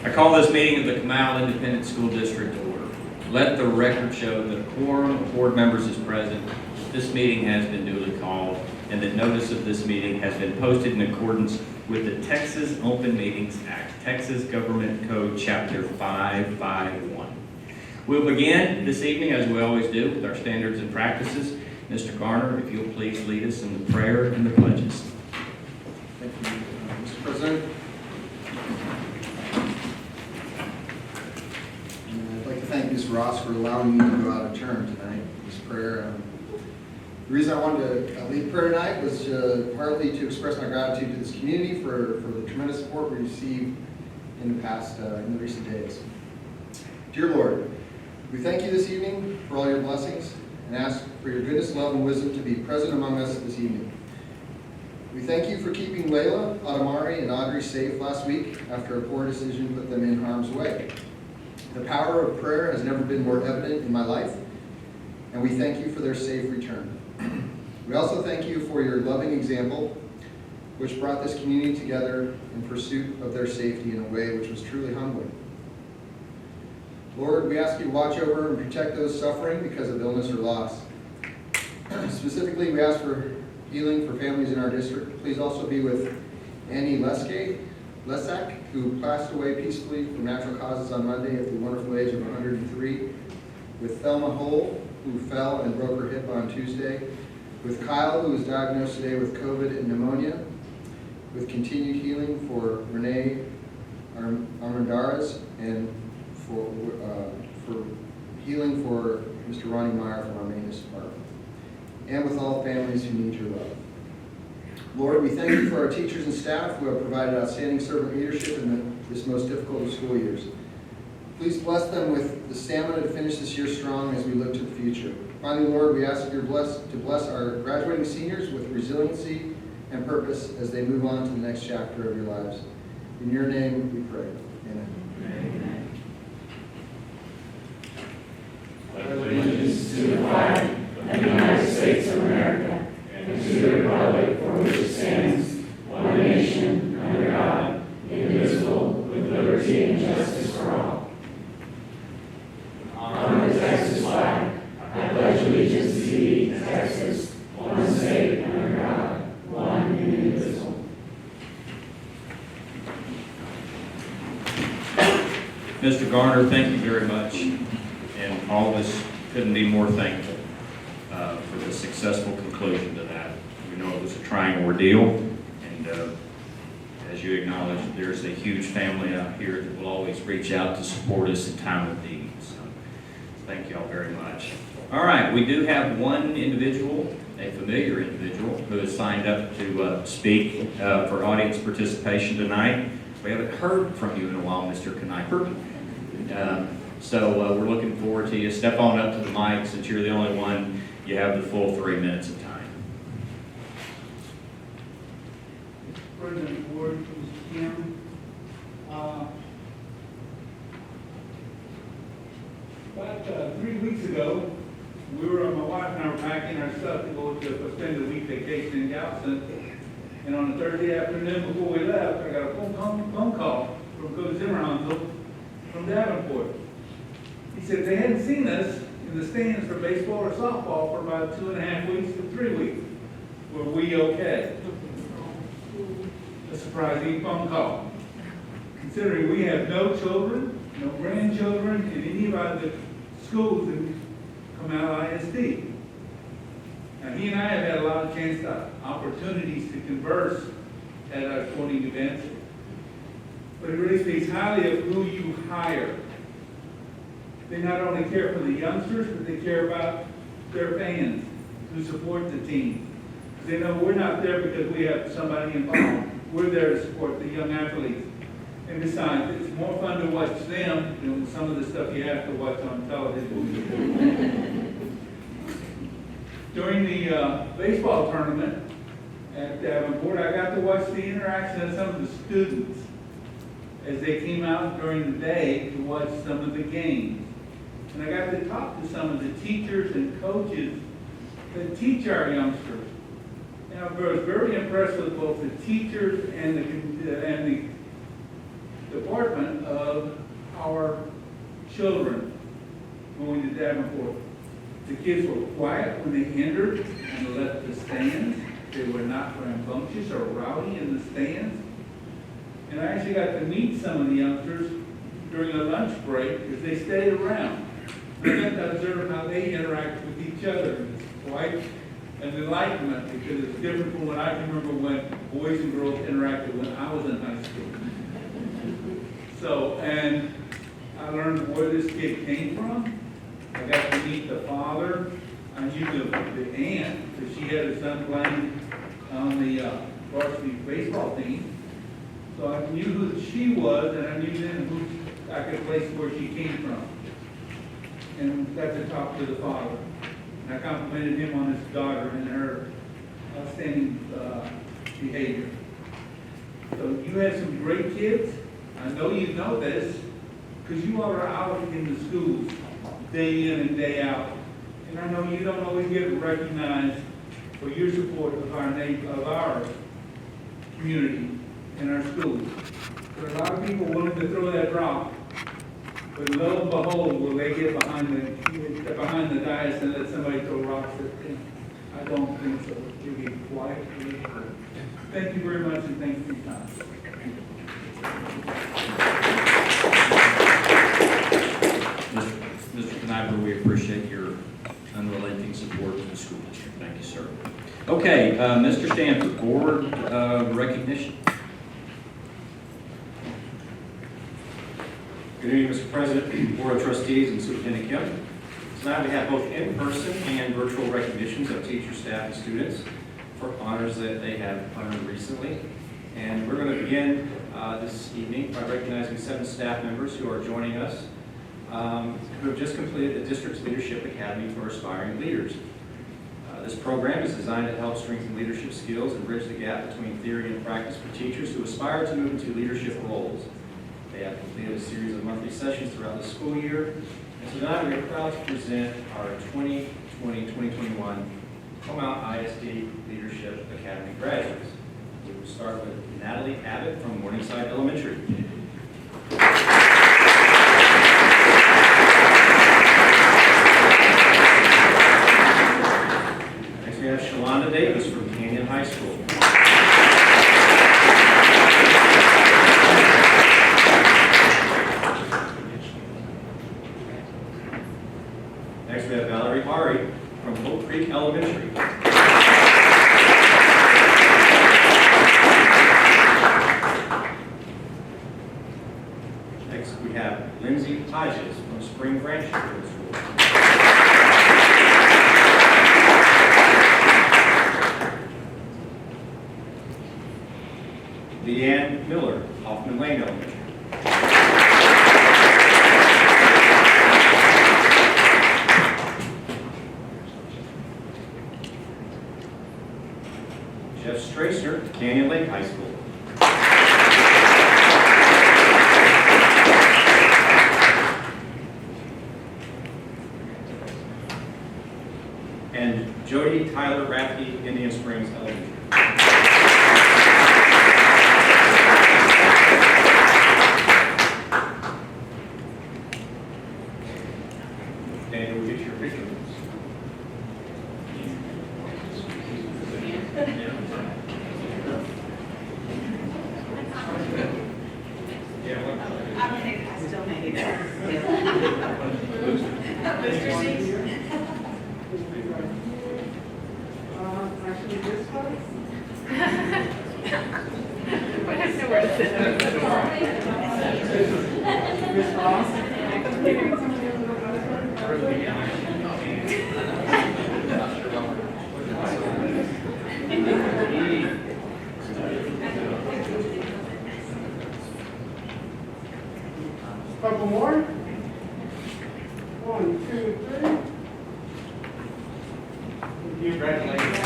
I call this meeting of the Comal Independent School District to order. Let the record show that a quorum of board members is present, this meeting has been duly called, and that notice of this meeting has been posted in accordance with the Texas Open Meetings Act, Texas Government Code Chapter 551. We'll begin this evening, as we always do, with our standards and practices. Mr. Garner, if you'll please lead us in the prayer and the pledges. Thank you, Mr. President. And I'd like to thank Ms. Ross for allowing me to go out of turn tonight in this prayer. The reason I wanted to lead prayer tonight was partly to express my gratitude to this community for the tremendous support we received in the recent days. Dear Lord, we thank you this evening for all your blessings and ask for your goodness, love, and wisdom to be present among us this evening. We thank you for keeping Layla, Adamari, and Audrey safe last week after a poor decision put them in harm's way. The power of prayer has never been more evident in my life, and we thank you for their safe return. We also thank you for your loving example, which brought this community together in pursuit of their safety in a way which was truly humbling. Lord, we ask you to watch over and protect those suffering because of illness or loss. Specifically, we ask for healing for families in our district. Please also be with Annie Lesak, who passed away peacefully from natural causes on Monday at the wonderful age of 103. With Thelma Hole, who fell and broke her hip on Tuesday. With Kyle, who was diagnosed today with COVID and pneumonia. With continued healing for Renee Armendariz and for healing for Mr. Ronnie Meyer from our maintenance department. And with all families who need your love. Lord, we thank you for our teachers and staff who have provided outstanding servant leadership in this most difficult of school years. Please bless them with the stamina to finish this year strong as we look to the future. Finally, Lord, we ask you to bless our graduating seniors with resiliency and purpose as they move on to the next chapter of your lives. In your name we pray. Amen. Amen. Allegiance to the flag of the United States of America and to the republic for which it stands, one nation, under God, indivisible, with liberty and justice for all. On the Texas flag, I pledge allegiance to thee, Texas, one state, under God, one and indivisible. Mr. Garner, thank you very much. And all of us couldn't be more thankful for the successful conclusion to that. We know it was a trying ordeal, and as you acknowledged, there's a huge family out here that will always reach out to support us in time of need. So thank you all very much. All right, we do have one individual, a familiar individual, who has signed up to speak for audience participation tonight. We haven't heard from you in a while, Mr. Kniper. So we're looking forward to you. Step on up to the mic. Since you're the only one, you have the full 3 minutes of time. Mr. President, Board, Mr. Chairman, about 3 weeks ago, my wife and I were packing our stuff to go to spend a week vacation in Galveston. And on a Thursday afternoon before we left, I got a phone call from Coach Zimmerhansel from Davenport. He said they hadn't seen us in the stands for baseball or softball for about 2.5 weeks to 3 weeks. Were we okay? A surprising phone call, considering we have no children, no grandchildren in any of the schools in Comal ISD. Now, he and I have had a lot of opportunities to converse at our sporting events, but it really speaks highly of who you hire. They not only care for the youngsters, but they care about their fans who support the team. They know we're not there because we have somebody involved. We're there to support the young athletes. And besides, it's more fun to watch them than some of the stuff you have to watch on television. During the baseball tournament at Davenport, I got to watch the interaction of some of the students as they came out during the day to watch some of the games. And I got to talk to some of the teachers and coaches that teach our youngsters. And I was very impressed with both the teachers and the department of children going to Davenport. The kids were quiet when they entered and left the stands. They were not rambunctious or rowdy in the stands. And I actually got to meet some of the youngsters during a lunch break because they stayed around. I got to observe how they interact with each other. It's quite an enlightenment because it's different from what I can remember when boys and girls interacted when I was in high school. So, and I learned where this kid came from. I got to meet the father. I knew the aunt because she had a son playing on the varsity baseball team. So I knew who she was, and I knew then who I could place where she came from. And got to talk to the father. And I complimented him on his daughter and her outstanding behavior. So you had some great kids. I know you know this because you are out in the schools day in and day out. And I know you don't always get recognized for your support of our community and our schools. There are a lot of people willing to throw that rock, but lo and behold, will they get behind the dais and let somebody throw rocks at them? I don't think so. You'll be quiet. Thank you very much, and thank you for your time. Mr. Kniper, we appreciate your unrelenting support of the school district. Thank you, sir. Okay, Mr. Stanford, board recognition. Good evening, Mr. President, Board of Trustees, and Superintendent Kim. Tonight we have both in-person and virtual recognitions of teachers, staff, and students for honors that they have earned recently. And we're going to begin this evening by recognizing 7 staff members who are joining us who have just completed the district's Leadership Academy for Aspiring Leaders. This program is designed to help strengthen leadership skills and bridge the gap between theory and practice for teachers who aspire to move into leadership roles. They have completed a series of monthly sessions throughout the school year. And so tonight we are proud to present our 2020-2021 Comal ISD Leadership Academy graduates. We will start with Natalie Abbott from Morningside Elementary. Next we have Shalonda Davis from Canyon High School. Next we have Valerie Ari from Oak Creek Elementary. Next we have Lindsay Hodges from Spring Branch Middle School. Leanne Miller, Hoffman Lane Elementary. Jeff Stracer, Canyon Lake High School. And Jody Tyler Rathke, Indian Springs Elementary. And we'll get your picture. I still made it. Mr. Seats. Actually, this one? I have nowhere to sit. Miss Ross? Couple more. 1, 2, 3. Congratulations.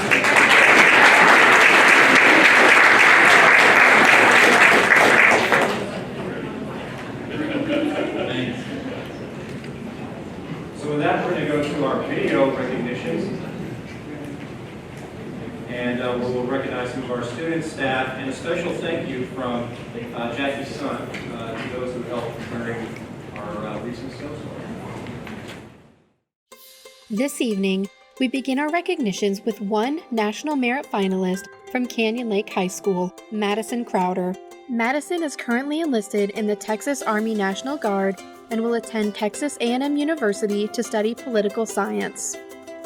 So with that, we're going to go to our video recognitions. And we'll recognize some of our students, staff, and a special thank you from Jackie's son to those who helped during our our recent snowstorm. This evening, we begin our recognitions with one National Merit finalist from Canyon Lake High School, Madison Crowder. Madison is currently enlisted in the Texas Army National Guard and will attend Texas A&M University to study political science.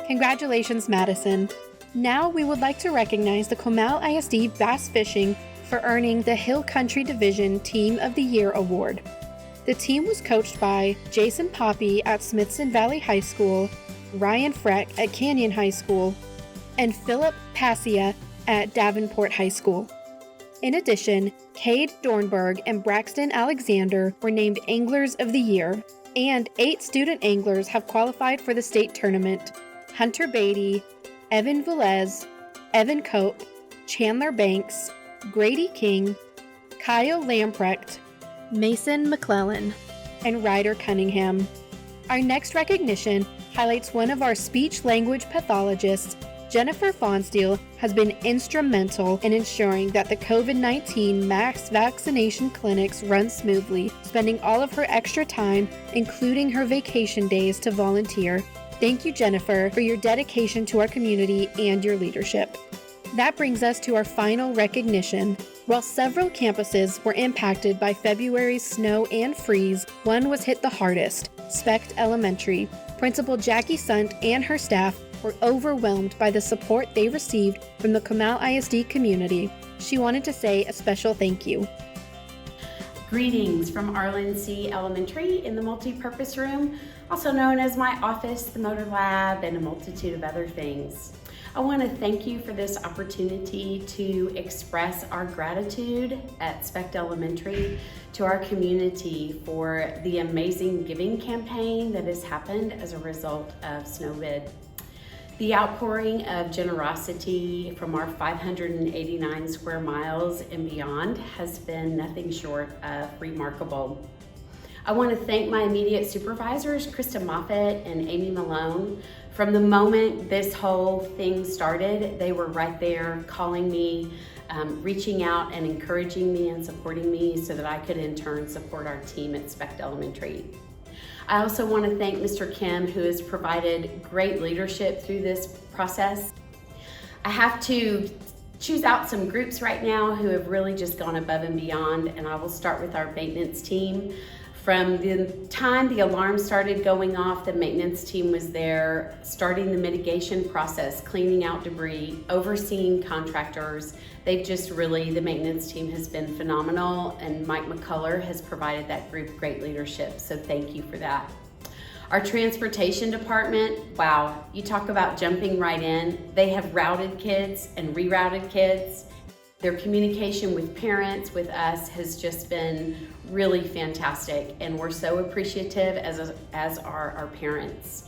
Congratulations, Madison. Now we would like to recognize the Comal ISD Bass Fishing for earning the Hill Country Division Team of the Year Award. The team was coached by Jason Poppy at Smithson Valley High School, Ryan Freck at Canyon High School, and Philip Passia at Davenport High School. In addition, Cade Dornberg and Braxton Alexander were named Anglers of the Year, and 8 student anglers have qualified for the state tournament: Hunter Beatty, Evan Velez, Evan Cope, Chandler Banks, Grady King, Kyle Lamprecht, Mason McClellan, and Ryder Cunningham. Our next recognition highlights one of our speech-language pathologists. Jennifer Fonsteel has been instrumental in ensuring that the COVID-19 mass vaccination clinics run smoothly, spending all of her extra time, including her vacation days, to volunteer. Thank you, Jennifer, for your dedication to our community and your leadership. That brings us to our final recognition. While several campuses were impacted by February's snow and freeze, one was hit the hardest: Specht Elementary. Principal Jackie Sunt and her staff were overwhelmed by the support they received from the Comal ISD community. She wanted to say a special thank you. Greetings from Arlen C. Elementary in the multi-purpose room, also known as my office, the motor lab, and a multitude of other things. I want to thank you for this opportunity to express our gratitude at Specht Elementary to our community for the amazing giving campaign that has happened as a result of SNOVID. The outpouring of generosity from our 589 square miles and beyond has been nothing short of remarkable. I want to thank my immediate supervisors, Krista Moffett and Amy Malone. From the moment this whole thing started, they were right there calling me, reaching out and encouraging me and supporting me so that I could in turn support our team at Specht Elementary. I also want to thank Mr. Kim, who has provided great leadership through this process. I have to choose out some groups right now who have really just gone above and beyond, and I will start with our maintenance team. From the time the alarm started going off, the maintenance team was there, starting the mitigation process, cleaning out debris, overseeing contractors. The maintenance team has been phenomenal, and Mike McCullough has provided that group great leadership, so thank you for that. Our transportation department, wow, you talk about jumping right in. They have routed kids and rerouted kids. Their communication with parents, with us, has just been really fantastic, and we're so appreciative, as are our parents.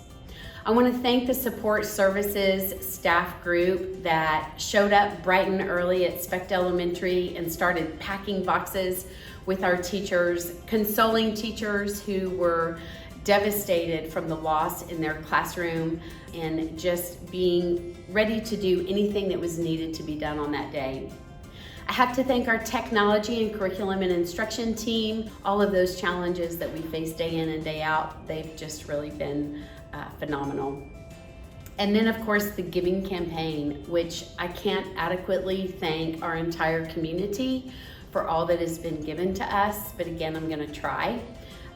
I want to thank the support services staff group that showed up bright and early at Specht Elementary and started packing boxes with our teachers, consoling teachers who were devastated from the loss in their classroom, and just being ready to do anything that was needed to be done on that day. I have to thank our technology and curriculum and instruction team. All of those challenges that we face day in and day out, they've just really been phenomenal. And then of course the giving campaign, which I can't adequately thank our entire community for all that has been given to us, but again, I'm gonna try.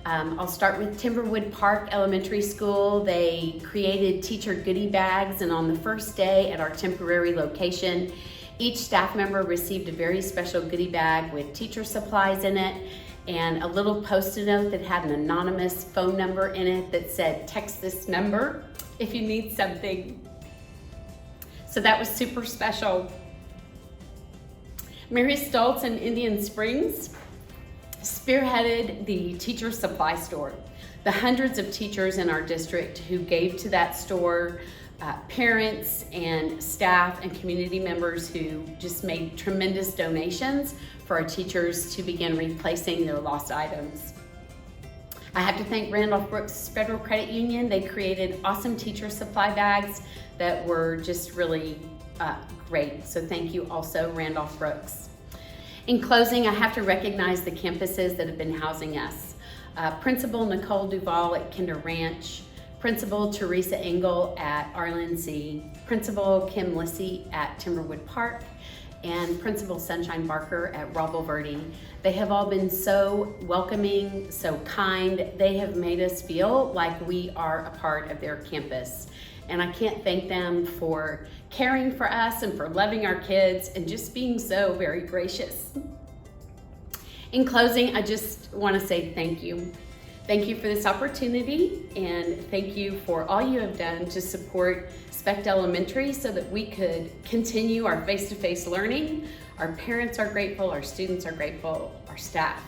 I'll start with Timberwood Park Elementary School. They created teacher goodie bags, and on the first day at our temporary location, each staff member received a very special goodie bag with teacher supplies in it and a little Post-it note that had an anonymous phone number in it that said, "Text this number if you need something." So that was super special. Mary Stoltz in Indian Springs spearheaded the teacher supply store. The hundreds of teachers in our district who gave to that store, parents and staff and community members who just made tremendous donations for our teachers to begin replacing their lost items. I have to thank Randolph Brooks Federal Credit Union. They created awesome teacher supply bags that were just really great. So thank you also, Randolph Brooks. In closing, I have to recognize the campuses that have been housing us. Principal Nicole Duval at Kinder Ranch, Principal Teresa Engel at RLNC, Principal Kim Lissy at Timberwood Park, and Principal Sunshine Barker at Robble Verde. They have all been so welcoming, so kind. They have made us feel like we are a part of their campus. And I can't thank them for caring for us and for loving our kids and just being so very gracious. In closing, I just want to say thank you. Thank you for this opportunity, and thank you for all you have done to support Specht Elementary so that we could continue our face-to-face learning. Our parents are grateful, our students are grateful, our staff.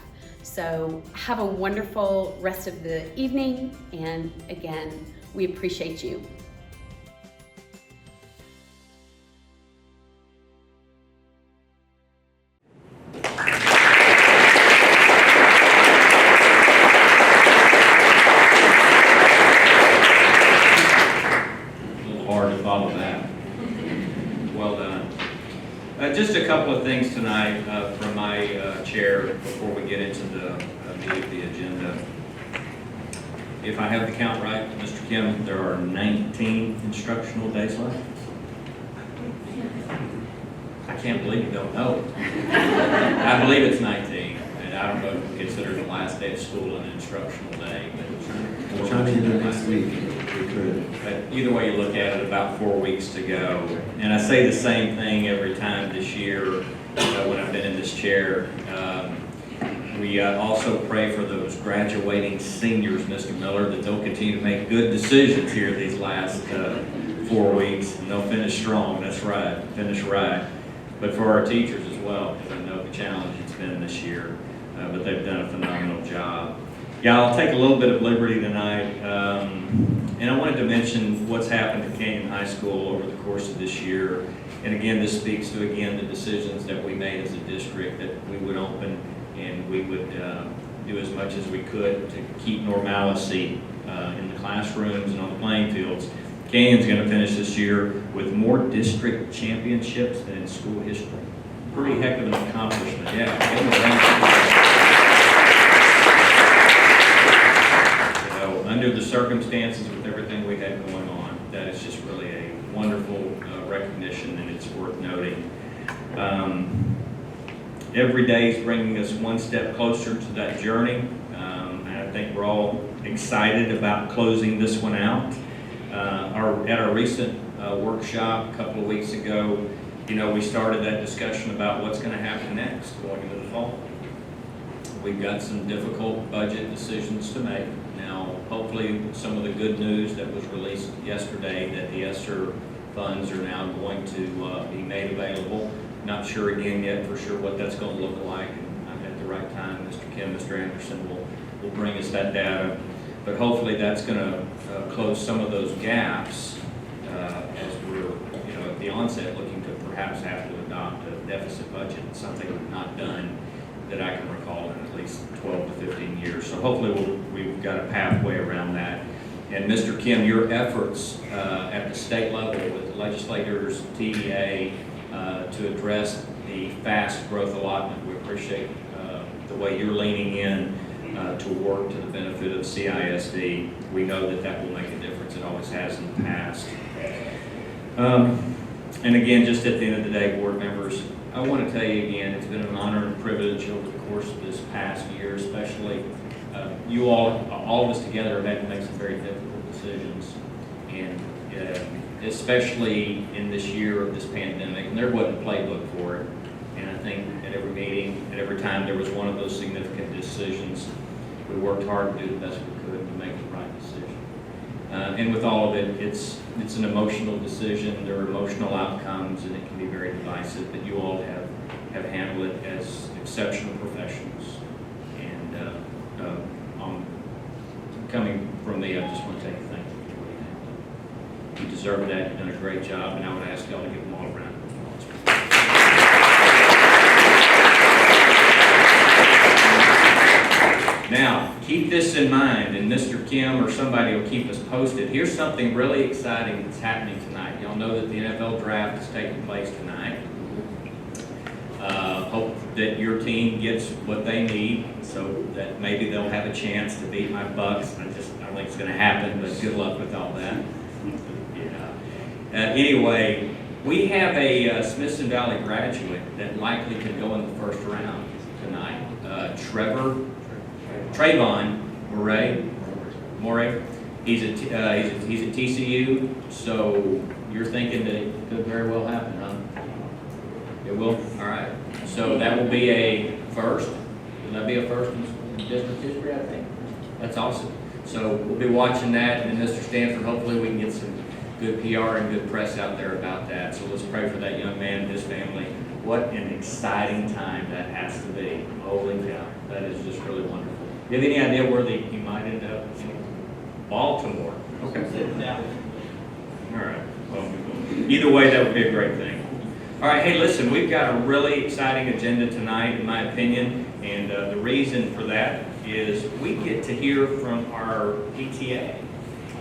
So have a wonderful rest of the evening, and again, we appreciate you. Just a couple of things tonight from my chair before we get into the meat of the agenda. If I have the count right, Mr. Kim, there are 19 instructional days left. I can't believe you don't know. I believe it's 19, and I don't know if we consider the last day of school an instructional day. But we're trying to do it next week. But either way you look at it, about 4 weeks to go. And I say the same thing every time this year when I've been in this chair. We also pray for those graduating seniors, Mr. Miller, that they'll continue to make good decisions here these last 4 weeks, and they'll finish strong. That's right, finish right. But for our teachers as well, because I know the challenge it's been this year, but they've done a phenomenal job. Yeah, I'll take a little bit of liberty tonight, and I wanted to mention what's happened to Canyon High School over the course of this year. And again, this speaks to, again, the decisions that we made as a district, that we would open and we would do as much as we could to keep normalcy in the classrooms and on the playing fields. Canyon's going to finish this year with more district championships than in school history. Pretty heck of an accomplishment, yeah. Under the circumstances with everything we had going on, that is just really a wonderful recognition, and it's worth noting. Every day is bringing us one step closer to that journey, and I think we're all excited about closing this one out. At our recent workshop a couple of weeks ago, we started that discussion about what's going to happen next going into the fall. We've got some difficult budget decisions to make. Now, hopefully, some of the good news that was released yesterday, that the ESSER funds are now going to be made available. Not sure again yet for sure what that's going to look like. And at the right time, Mr. Kim, Mr. Anderson will bring us that data. But hopefully that's going to close some of those gaps as we're, at the onset looking to perhaps have to adopt a deficit budget, something we've not done that I can recall in at least 12 to 15 years. So hopefully we've got a pathway around that. And Mr. Kim, your efforts at the state level with legislators, TDA, to address the fast growth allotment, we appreciate the way you're leaning in to work to the benefit of CISD. We know that will make a difference. It always has in the past. And again, just at the end of the day, board members, I want to tell you again, it's been an honor and privilege over the course of this past year, especially you all of us together have had to make some very difficult decisions, and especially in this year of this pandemic, and there wasn't a playbook for it. And I think at every meeting, at every time there was one of those significant decisions, we worked hard to do the best we could to make the right decision. And with all of it, it's an emotional decision. There are emotional outcomes, and it can be very divisive. But you all have handled it as exceptional professionals. And coming from me, I just want to tell you thank you for what you have done. You deserve that. You've done a great job, and I would ask y'all to give them all a round of applause. Now, keep this in mind, and Mr. Kim or somebody will keep us posted. Here's something really exciting that's happening tonight. Y'all know that the NFL draft is taking place tonight. that your team gets what they need, so that maybe they'll have a chance to beat my Bucks. I don't think it's going to happen, but good luck with all that. Anyway, we have a Smithson Valley graduate that likely could go in the first round tonight. Trayvon Morey. He's at TCU, so you're thinking that it could very well happen, huh? It will? All right. So that will be a first. Will that be a first in district history, I think? That's awesome. So we'll be watching that, and then Mr. Stanford, hopefully we can get some good PR and good press out there about that. So let's pray for that young man and his family. What an exciting time that has to be. Holy cow. That is just really wonderful. Do you have any idea where he might end up? Baltimore. Okay. All right. Well, either way, that would be a great thing. All right. Hey, listen, we've got a really exciting agenda tonight, in my opinion, and the reason for that is we get to hear from our PTA.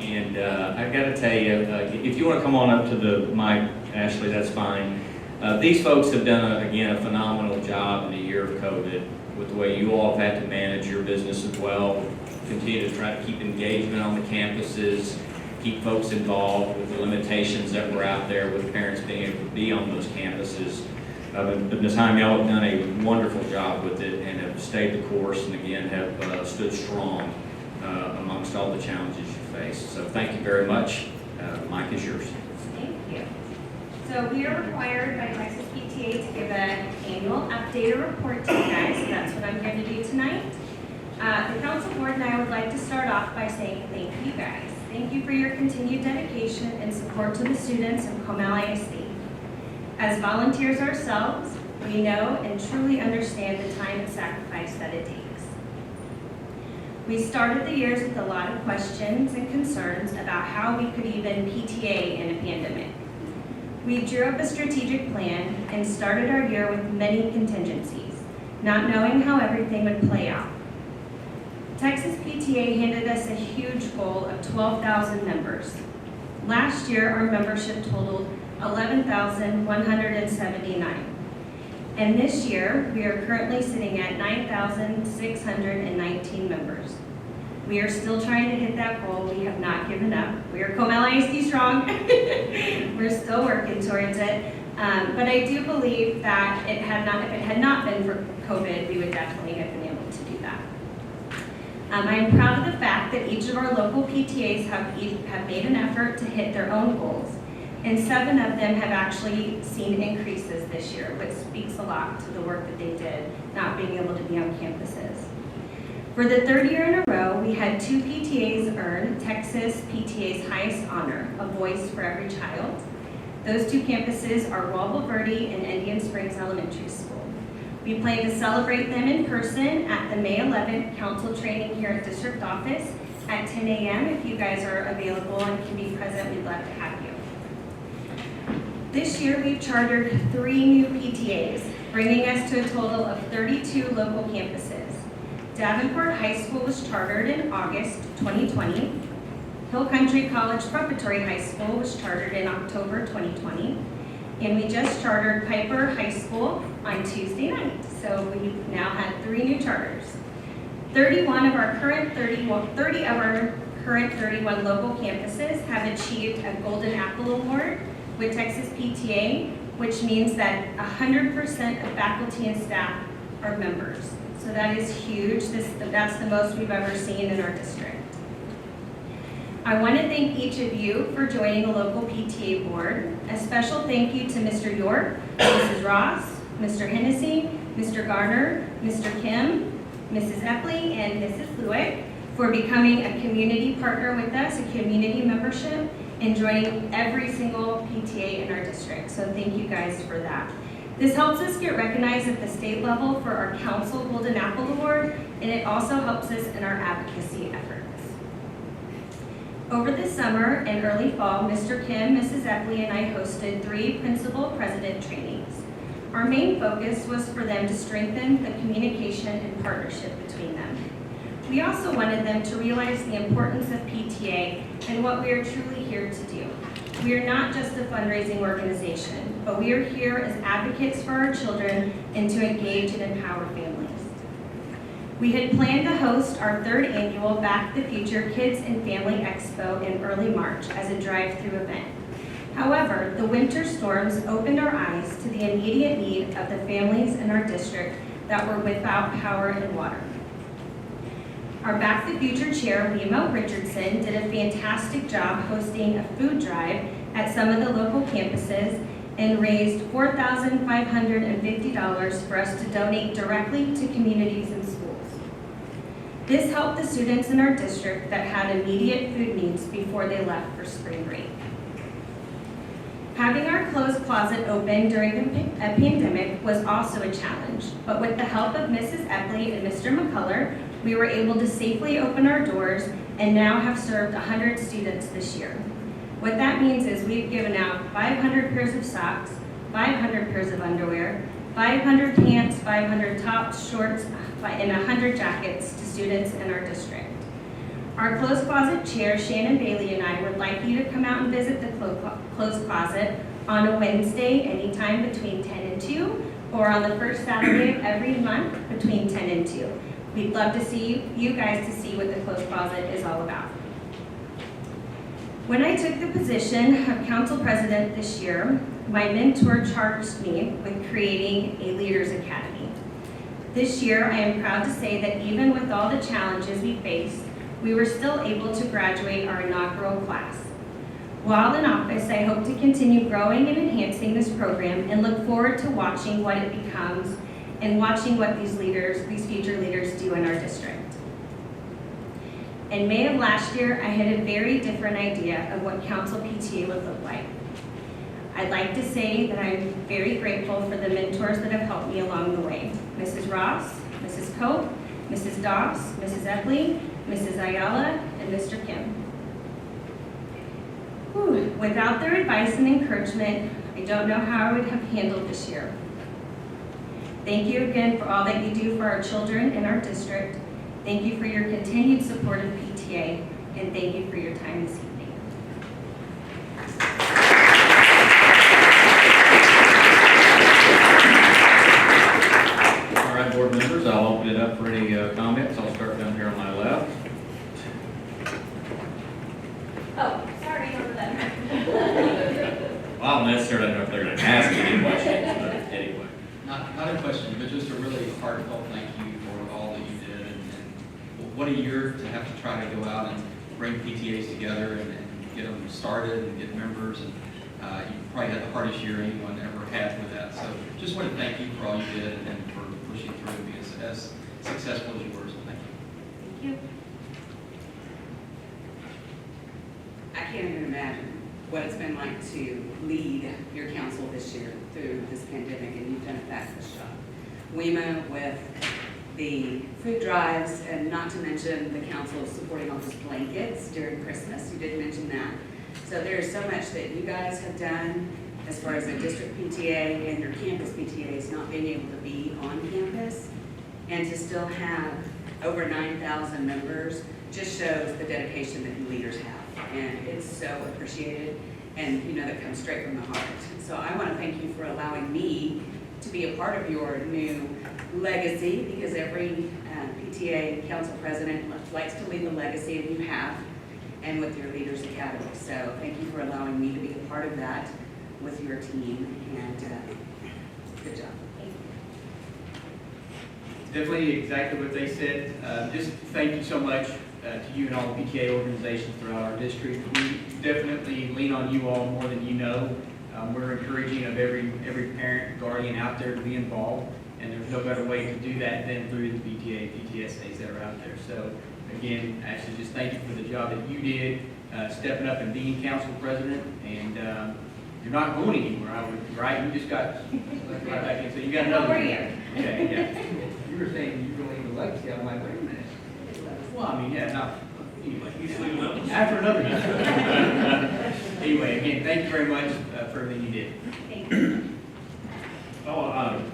And I've got to tell you, if you want to come on up to the mic, Ashley, that's fine. These folks have done, again, a phenomenal job in the year of COVID with the way you all have had to manage your business as well. Continue to try to keep engagement on the campuses, keep folks involved with the limitations that were out there with parents being able to be on those campuses. But Ms. Heim, y'all have done a wonderful job with it and have stayed the course and again have stood strong amongst all the challenges you face. So thank you very much. The mic is yours. Thank you. So we are required by Texas PTA to give an annual update or report to you guys, so that's what I'm going to do tonight. The council board and I would like to start off by saying thank you guys. Thank you for your continued dedication and support to the students of Comal ISD. As volunteers ourselves, we know and truly understand the time and sacrifice that it takes. We started the years with a lot of questions and concerns about how we could even PTA in a pandemic. We drew up a strategic plan and started our year with many contingencies, not knowing how everything would play out. Texas PTA handed us a huge goal of 12,000 members. Last year, our membership totaled 11,179. And this year, we are currently sitting at 9,619 members. We are still trying to hit that goal. We have not given up. We are Comal ISD strong. We're still working towards it. But I do believe that if it had not been for COVID, we would definitely have been able to do that. I am proud of the fact that each of our local PTAs have made an effort to hit their own goals. And 7 of them have actually seen increases this year, which speaks a lot to the work that they did, not being able to be on campuses. For the 3rd year in a row, we had 2 PTAs earn Texas PTA's highest honor, a voice for every child. Those 2 campuses are Walla Verde and Indian Springs Elementary School. We plan to celebrate them in person at the May 11th council training here at district office at 10 a.m. If you guys are available and can be present, we'd love to have you. This year, we've chartered 3 new PTAs, bringing us to a total of 32 local campuses. Davenport High School was chartered in August 2020. Hill Country College Preparatory High School was chartered in October 2020. And we just chartered Piper High School on Tuesday night. So we've now had 3 new charters. 30 of our current 31 local campuses have achieved a Golden Apple Award with Texas PTA, which means that 100% of faculty and staff are members. So that is huge. That's the most we've ever seen in our district. I want to thank each of you for joining the local PTA board. A special thank you to Mr. York, Mrs. Ross, Mr. Hennessy, Mr. Garner, Mr. Kim, Mrs. Epley, and Mrs. Lewick for becoming a community partner with us, a community membership, and joining every single PTA in our district. So thank you guys for that. This helps us get recognized at the state level for our Council Golden Apple Award, and it also helps us in our advocacy efforts. Over the summer and early fall, Mr. Kim, Mrs. Epley, and I hosted 3 principal president trainings. Our main focus was for them to strengthen the communication and partnership between them. We also wanted them to realize the importance of PTA and what we are truly here to do. We are not just a fundraising organization, but we are here as advocates for our children and to engage and empower families. We had planned to host our third annual Back to the Future Kids and Family Expo in early March as a drive-through event. However, the winter storms opened our eyes to the immediate need of the families in our district that were without power and water. Our Back to the Future Chair, Limo Richardson, did a fantastic job hosting a food drive at some of the local campuses and raised $4,550 for us to donate directly to communities and schools. This helped the students in our district that had immediate food needs before they left for spring break. Having our closed closet open during a pandemic was also a challenge, but with the help of Mrs. Epley and Mr. McCullough, we were able to safely open our doors and now have served 100 students this year. What that means is we've given out 500 pairs of socks, 500 pairs of underwear, 500 pants, 500 tops, shorts, and 100 jackets to students in our district. Our closed closet chair, Shannon Bailey, and I would like you to come out and visit the closed closet on a Wednesday anytime between 10 and 2, or on the first Saturday of every month between 10 and 2. We'd love to see you guys to see what the closed closet is all about. When I took the position of council president this year, my mentor charged me with creating a Leaders Academy. This year, I am proud to say that even with all the challenges we faced, we were still able to graduate our inaugural class. While in office, I hope to continue growing and enhancing this program and look forward to watching what it becomes and watching what these future leaders do in our district. In May of last year, I had a very different idea of what council PTA would look like. I'd like to say that I'm very grateful for the mentors that have helped me along the way. Mrs. Ross, Mrs. Cope, Mrs. Doss, Mrs. Epley, Mrs. Ayala, and Mr. Kim. Without their advice and encouragement, I don't know how I would have handled this year. Thank you again for all that you do for our children in our district. Thank you for your continued support of PTA, and thank you for your time this evening. All right, board members, I'll open it up for any comments. I'll start down here on my left. Oh, sorry, over there. Well, I don't necessarily know if they're going to ask me any questions, but anyway. Not a question, but just a really heartfelt thank you for all that you did. And what a year to have to try to go out and bring PTAs together and get them started and get members. And you probably had the hardest year anyone ever had with that. So just want to thank you for all you did and for pushing through and being as successful as you were. So thank you. Thank you. I can't even imagine what it's been like to lead your council this year through this pandemic, and you've done a fabulous job. WEMA with the food drives, and not to mention the council supporting all those blankets during Christmas. You did mention that. So there's so much that you guys have done as far as the district PTA and your campus PTAs not being able to be on campus, and to still have over 9,000 members just shows the dedication that you leaders have. And it's so appreciated, and you know that comes straight from the heart. So I want to thank you for allowing me to be a part of your new legacy, because every PTA council president likes to leave a legacy, and you have, and with your Leaders Academy. So thank you for allowing me to be a part of that with your team, and good job. Definitely exactly what they said. Just thank you so much to you and all the PTA organizations throughout our district. We definitely lean on you all more than you know. We're encouraging of every parent, guardian out there to be involved, and there's no better way to do that than through the PTA, PTSAs that are out there. So again, actually just thank you for the job that you did, stepping up and being council president, and you're not going anywhere, right? You just got right back in, so you got another year. Okay, yeah. You were saying you're going to leave a legacy. I'm like, wait a minute. Well, I mean, yeah, not anyway. After another year. Anyway, again, thank you very much for everything you did. Thank you.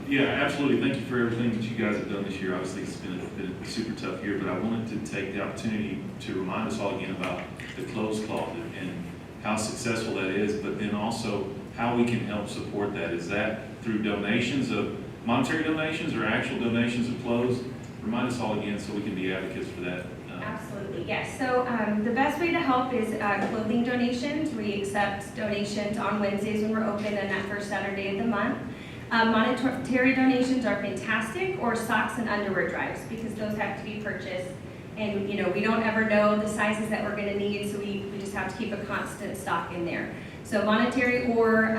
Yeah, absolutely. Thank you for everything that you guys have done this year. Obviously, it's been a super tough year, but I wanted to take the opportunity to remind us all again about the closed closet and how successful that is, but then also how we can help support that. Is that through donations of monetary donations or actual donations of clothes? Remind us all again so we can be advocates for that. Absolutely, yes. So the best way to help is clothing donations. We accept donations on Wednesdays when we're open and that first Saturday of the month. Monetary donations are fantastic, or socks and underwear drives, because those have to be purchased. And you know, we don't ever know the sizes that we're gonna need, so we just have to keep a constant stock in there. So monetary or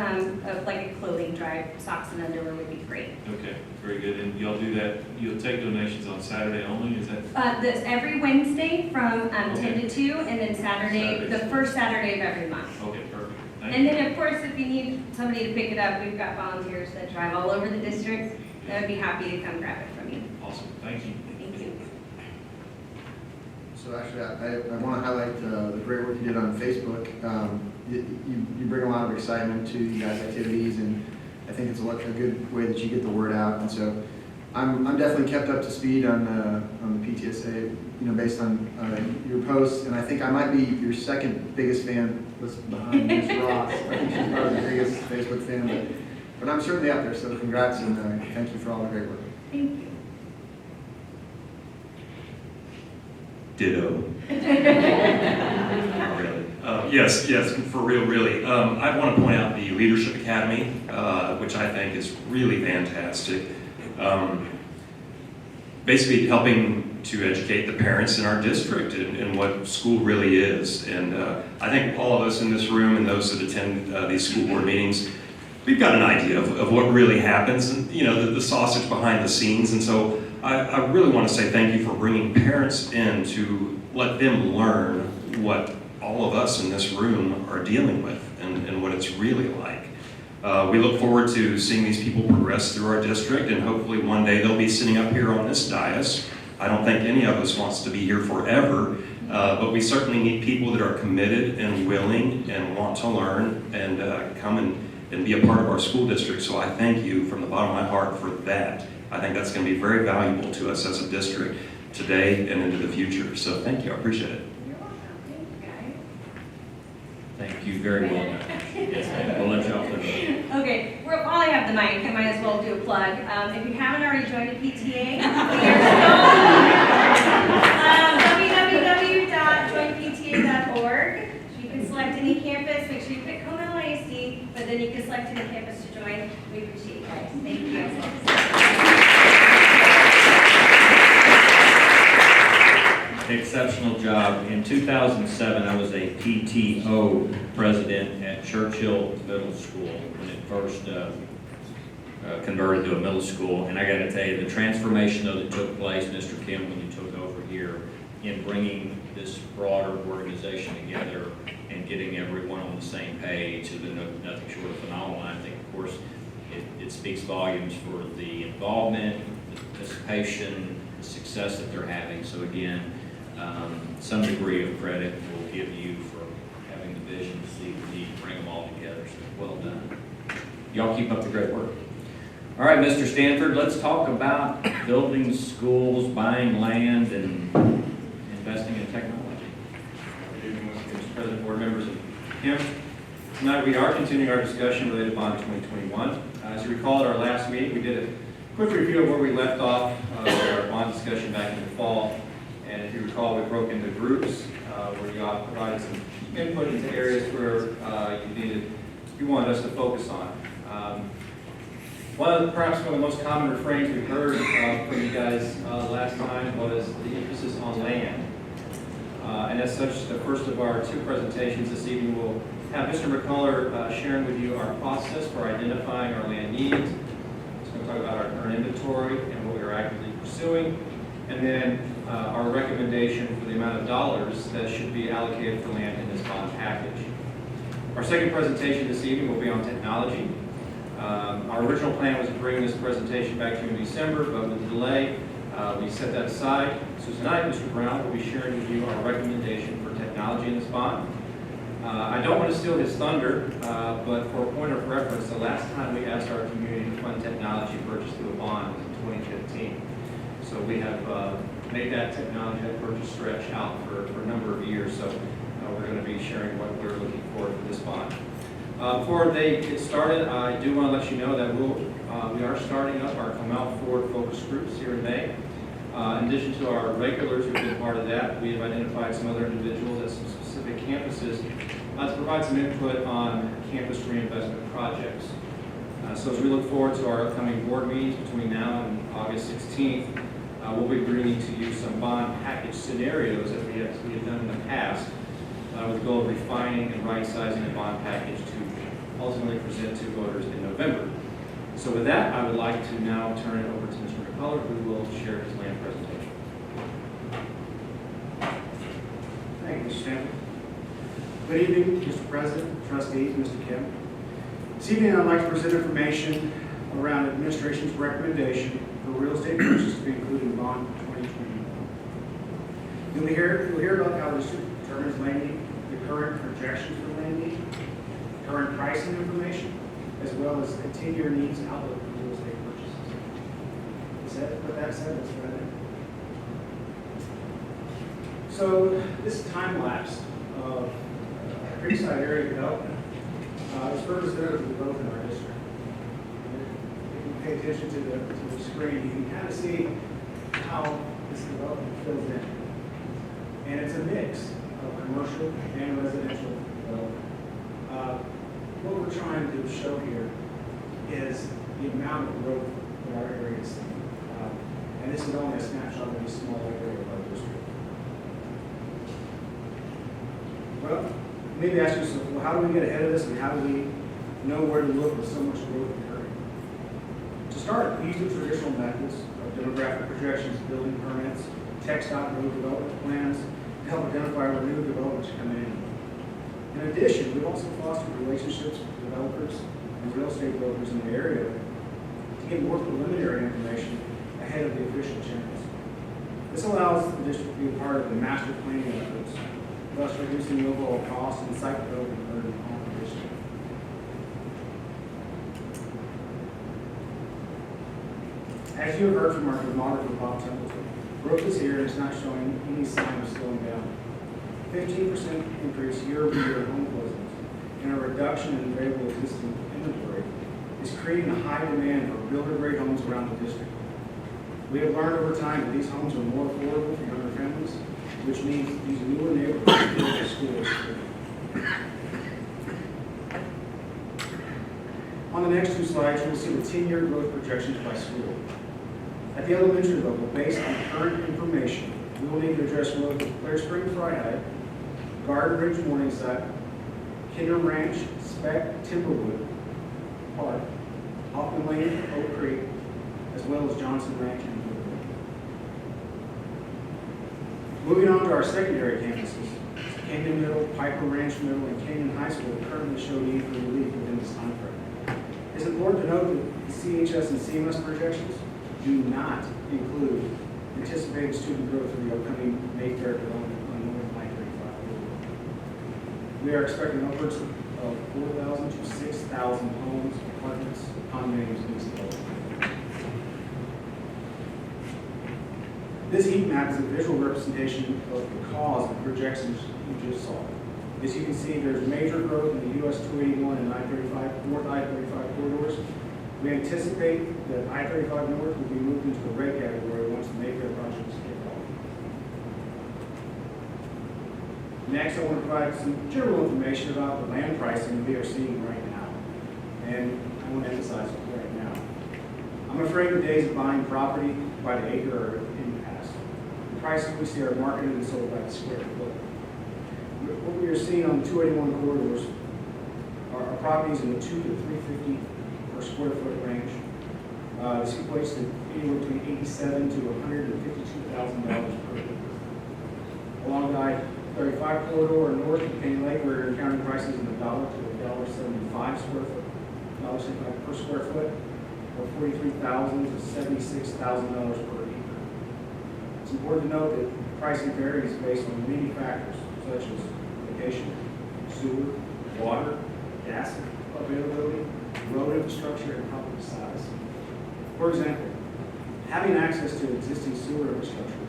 like a clothing drive, socks and underwear would be great. Okay, very good. And y'all do that, you'll take donations on Saturday only, is that? This every Wednesday from 10 to 2, and then Saturday, the first Saturday of every month. Okay, perfect. Thank And you. then, of course, if you need somebody to pick it up, we've got volunteers that drive all over the district that would be happy to come grab it from you. Awesome, thank you. Thank you. So actually, I want to highlight the great work you did on Facebook. You bring a lot of excitement to you guys' activities, and I think it's a good way that you get the word out. And so I'm definitely kept up to speed on the PTSA, you know, based on your posts. And I think I might be your second biggest fan, behind Ms. Ross. I think she's probably the biggest Facebook fan, but I'm certainly out there. So congrats, and thank you for all the great work. Thank you. Ditto. Yes, for real, really. I want to point out the Leadership Academy, which I think is really fantastic. Basically helping to educate the parents in our district in what school really is. And I think all of us in this room and those that attend these school board meetings, we've got an idea of what really happens, and you know, the sausage behind the scenes. And so I really want to say thank you for bringing parents in to let them learn what all of us in this room are dealing with and what it's really like. We look forward to seeing these people progress through our district, and hopefully one day they'll be sitting up here on this dais. I don't think any of us wants to be here forever, but we certainly need people that are committed and willing and want to learn and come and be a part of our school district. So I thank you from the bottom of my heart for that. I think that's going to be very valuable to us as a district today and into the future. So thank you, I appreciate it. You're welcome. Thank you, guys. Thank you very well done. Yes, ma'am. We'll let y'all finish. Okay, while I have the mic, I might as well do a plug. If you haven't already joined a PTA, www.joinpta.org. You can select any campus. Make sure you pick Comal ISD, but then you can select any campus to join. We appreciate you guys. Thank you. Exceptional job. In 2007, I was a PTO president at Churchill Middle School when it first converted to a middle school. And I got to tell you, the transformation that took place, Mr. Kim, when you took over here, in bringing this broader organization together and getting everyone on the same page is nothing short of phenomenal. I think, of course, it speaks volumes for the involvement, the participation, the success that they're having. So again, some degree of credit we'll give you for having the vision to see the need to bring them all together. So well done. Y'all keep up the great work. All right, Mr. Stanford, let's talk about building schools, buying land, and investing in technology. Good evening, Mr. President, board members, and Kim. Tonight we are continuing our discussion related to Bond 2021. As you recall at our last meeting, we did a quick review of where we left off with our bond discussion back in the fall. And if you recall, we broke into groups where you all provided some input into areas where you wanted us to focus on. Perhaps one of the most common refrains we heard from you guys last time was the emphasis on land. And as such, the first of our two presentations this evening will have Mr. McCullough sharing with you our process for identifying our land needs. He's going to talk about our current inventory and what we are actively pursuing. And then our recommendation for the amount of dollars that should be allocated for land in this bond package. Our second presentation this evening will be on technology. Our original plan was to bring this presentation back to you in December, but with the delay, we set that aside. So tonight, Mr. Brown will be sharing with you our recommendation for technology in this bond. I don't want to steal his thunder, but for a point of reference, the last time we asked our community to fund technology purchase through a bond was in 2015. So we have made that technology, that purchase stretch out for a number of years. So we're going to be sharing what we're looking for this bond. Before they get started, I do want to let you know that we are starting up our Comal Forward focus groups here in May. In addition to our regulars who've been part of that, we have identified some other individuals at some specific campuses to provide some input on campus reinvestment projects. So as we look forward to our upcoming board meetings between now and August 16th, we'll be bringing to you some bond package scenarios that we have done in the past with the goal of refining and right-sizing the bond package to ultimately present to voters in November. So with that, I would like to now turn it over to Mr. McCullough, who will share his land presentation. Thank you, Mr. Stanton. Good evening, Mr. President, trustees, Mr. Kim. This evening, I'd like to present information around administration's recommendation for real estate purchase to be included in bond 2021. You'll hear about how the district determines land need, the current projections for land need, current pricing information, as well as a 10-year needs outlook for real estate purchases. With that said, let's go ahead. So this time lapse of Creekside area development is representative of the growth in our district. If you pay attention to the screen, you can kind of see how this development fills in. And it's a mix of commercial and residential development. What we're trying to show here is the amount of growth that our area is seeing. And this is only a snapshot of a small area of our district. Well, maybe ask yourself, well, how do we get ahead of this and how do we know where to look with so much growth occurring? To start, we use the traditional methods of demographic projections, building permits, text out road development plans to help identify where new developments are coming in. In addition, we've also fostered relationships with developers and real estate brokers in the area to get more preliminary information ahead of the official channels. This allows the district to be a part of the master planning efforts, thus reducing the overall cost and site development burden on the district. As you have heard from our demographer, Bob Templeton, growth is here and it's not showing any sign of slowing down. 15% increase year-over-year in home closings and a reduction in available existing inventory is creating a high demand for builder-grade homes around the district. We have learned over time that these homes are more affordable for younger families, which means these newer neighborhoods built for schools. On the next two slides, you will see the 10-year growth projections by school. At the elementary level, based on current information, we will need to address growth of Clear Spring Freiheit, Garden Ridge Morningside, Kinder Ranch, Speck, Timberwood Park, Hoffman Lane, Oak Creek, as well as Johnson Ranch and Woodwood. Moving on to our secondary campuses, Canyon Middle, Piper Ranch Middle, and Canyon High School currently show need for relief within this time frame. It's important to note that the CHS and CMS projections do not include anticipated student growth for the upcoming Mayfair development on North I-35. We are expecting upwards of 4,000 to 6,000 homes, apartments, condominiums in this development. This heat map is a visual representation of the cause of the projections you just saw. As you can see, there's major growth in the US 281 and I-35, North I-35 corridors. We anticipate that I-35 North will be moved into the red category once the Mayfair project is kicked off. Next, I want to provide some general information about the land pricing we are seeing right now. And I want to emphasize it right now. I'm afraid the days of buying property by the acre are in the past. The prices we see are marketed and sold by the square foot. What we are seeing on the 281 corridors are properties in the 2 to 350 per square foot range. This equates to anywhere between $87,000 to $152,000 per acre. Along the I-35 corridor and north of Canyon Lake, we're encountering prices in the $1 to $1.75 square foot, $1.75 per square foot, or $43,000 to $76,000 per acre. It's important to note that pricing varies based on many factors, such as location, sewer, water, gas availability, road infrastructure, and property size. For example, having access to existing sewer infrastructure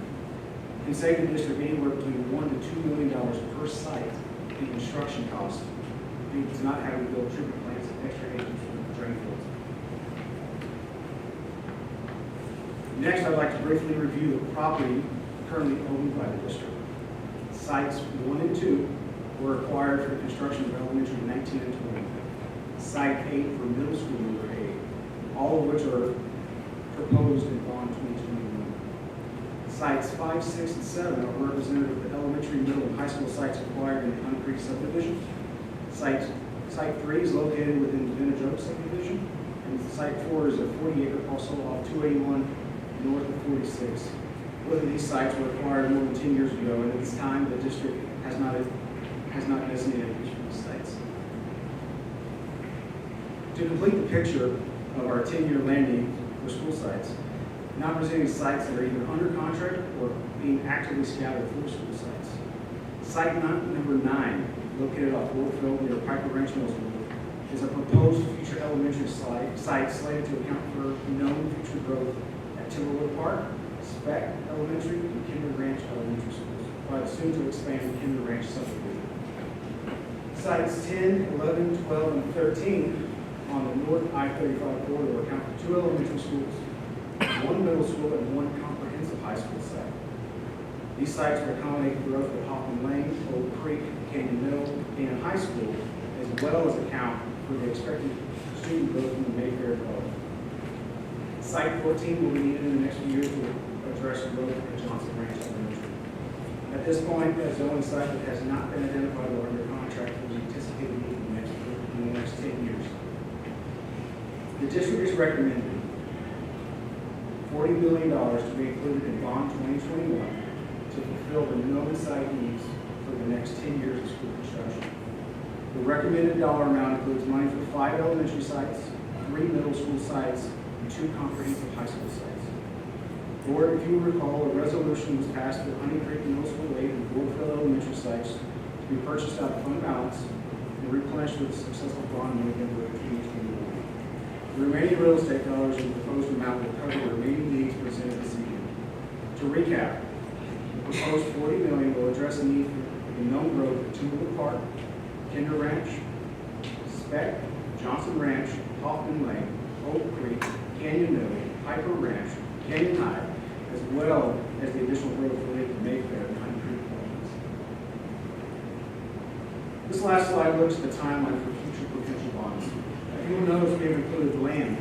can save the district anywhere between $1 to $2 million per site in construction costs due to not having to build treatment plants and extra acres for drain fields. Next, I'd like to briefly review the property currently owned by the district. Sites 1 and 2 were acquired for the construction of elementary 19 and 20. Site 8 for middle school number 8, all of which are proposed in bond 2021. Sites 5, 6, and 7 are represented with the elementary, middle, and high school sites acquired in the Pine Creek subdivision. Site 3 is located within the Village Oak subdivision, and Site 4 is a 40-acre parcel off 281 north of 46. Both of these sites were acquired more than 10 years ago, and at this time, the district has not designated use for these sites. To complete the picture of our 10-year landing for school sites, now presenting sites that are either under contract or being actively scouted for school sites. Site number 9, located off Warfield near Piper Ranch Middle School, is a proposed future elementary site slated to account for known future growth at Timberwood Park, Speck Elementary, and Kinder Ranch Elementary Schools, by the soon-to-expand Kinder Ranch subdivision. Sites 10, 11, 12, and 13 on the North I-35 corridor account for 2 elementary schools, 1 middle school, and 1 comprehensive high school site. These sites will accommodate growth at Hoffman Lane, Old Creek, Canyon Middle, and High School, as well as account for the expected student growth in the Mayfair Development. Site 14 will be needed in the next few years to address growth at Johnson Ranch Elementary. At this point, as the only site that has not been identified or under contract for the anticipated need in the next 10 years. The district is recommending $40 billion to be included in bond 2021 to fulfill the known site needs for the next 10 years of school construction. The recommended dollar amount includes money for 5 elementary sites, 3 middle school sites, and 2 comprehensive high school sites. Board, if you recall, a resolution was passed for Honey Creek Middle School 8 and Warfield Elementary sites to be purchased out of fund balance and replenished with successful bond in November of 2021. The remaining real estate dollars in the proposed amount will cover the remaining needs presented this evening. To recap, the proposed $40 million will address the need for the known growth at Timberwood Park, Kinder Ranch, Speck, Johnson Ranch, Hoffman Lane, Oak Creek, Canyon Middle, Piper Ranch, Canyon High, as well as the additional growth related to Mayfair and Pine Creek developments. This last slide looks at the timeline for future potential bonds. You will notice we have included land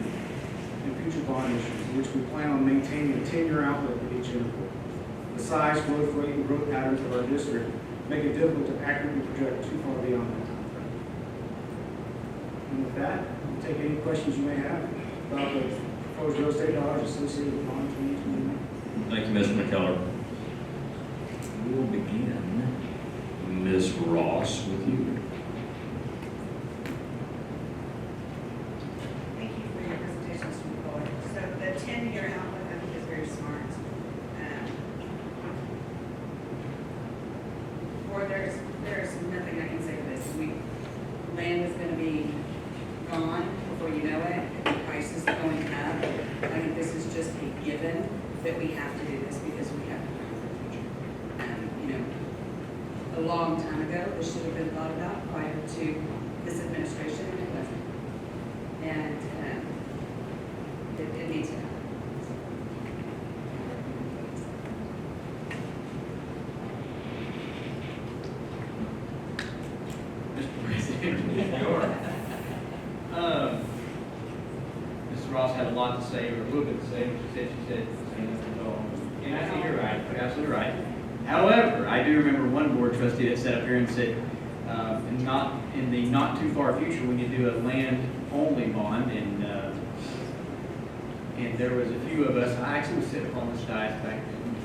and future bond issues, in which we plan on maintaining a 10-year outlook at each interval. The size, growth rate, and growth patterns of our district make it difficult to accurately project too far beyond that time frame. And with that, I'll take any questions you may have about the proposed real estate dollars associated with bond 2021. Thank you, Mr. McKellar. We will begin, Ms. Ross, with you. Thank you for your presentation, Mr. McCoy. So the 10-year outlook, I think, is very smart. There's nothing I can say for this. Land is going to be gone before you know it. The price is going up. I think this is just a given that we have to do this because we have to plan for the future. A long time ago, this should have been thought about prior to this administration, and it wasn't. And it needs to happen. Mrs. Ross had a lot to say, or a little bit to say, but she said nothing at all. And I think you're right, you're absolutely right. However, I do remember one board trustee that sat up here and said, in the not too far future, we need to do a land-only bond, and there was a few of us, I actually was sitting on this dais back then,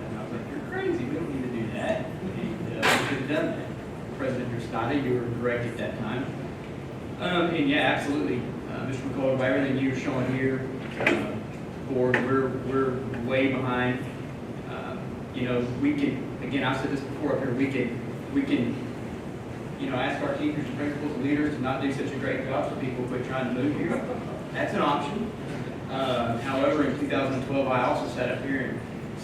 and I was like, you're crazy, we don't need to do that. And we should have done that. President Rostada, you were correct at that time. And yeah, absolutely, Mr. McCullough, by everything you're showing here, board, we're way behind. We can, again, I've said this before up here, we can, ask our teachers and principals and leaders to not do such a great job so people quit trying to move here. That's an option. However, in 2012, I also sat up here and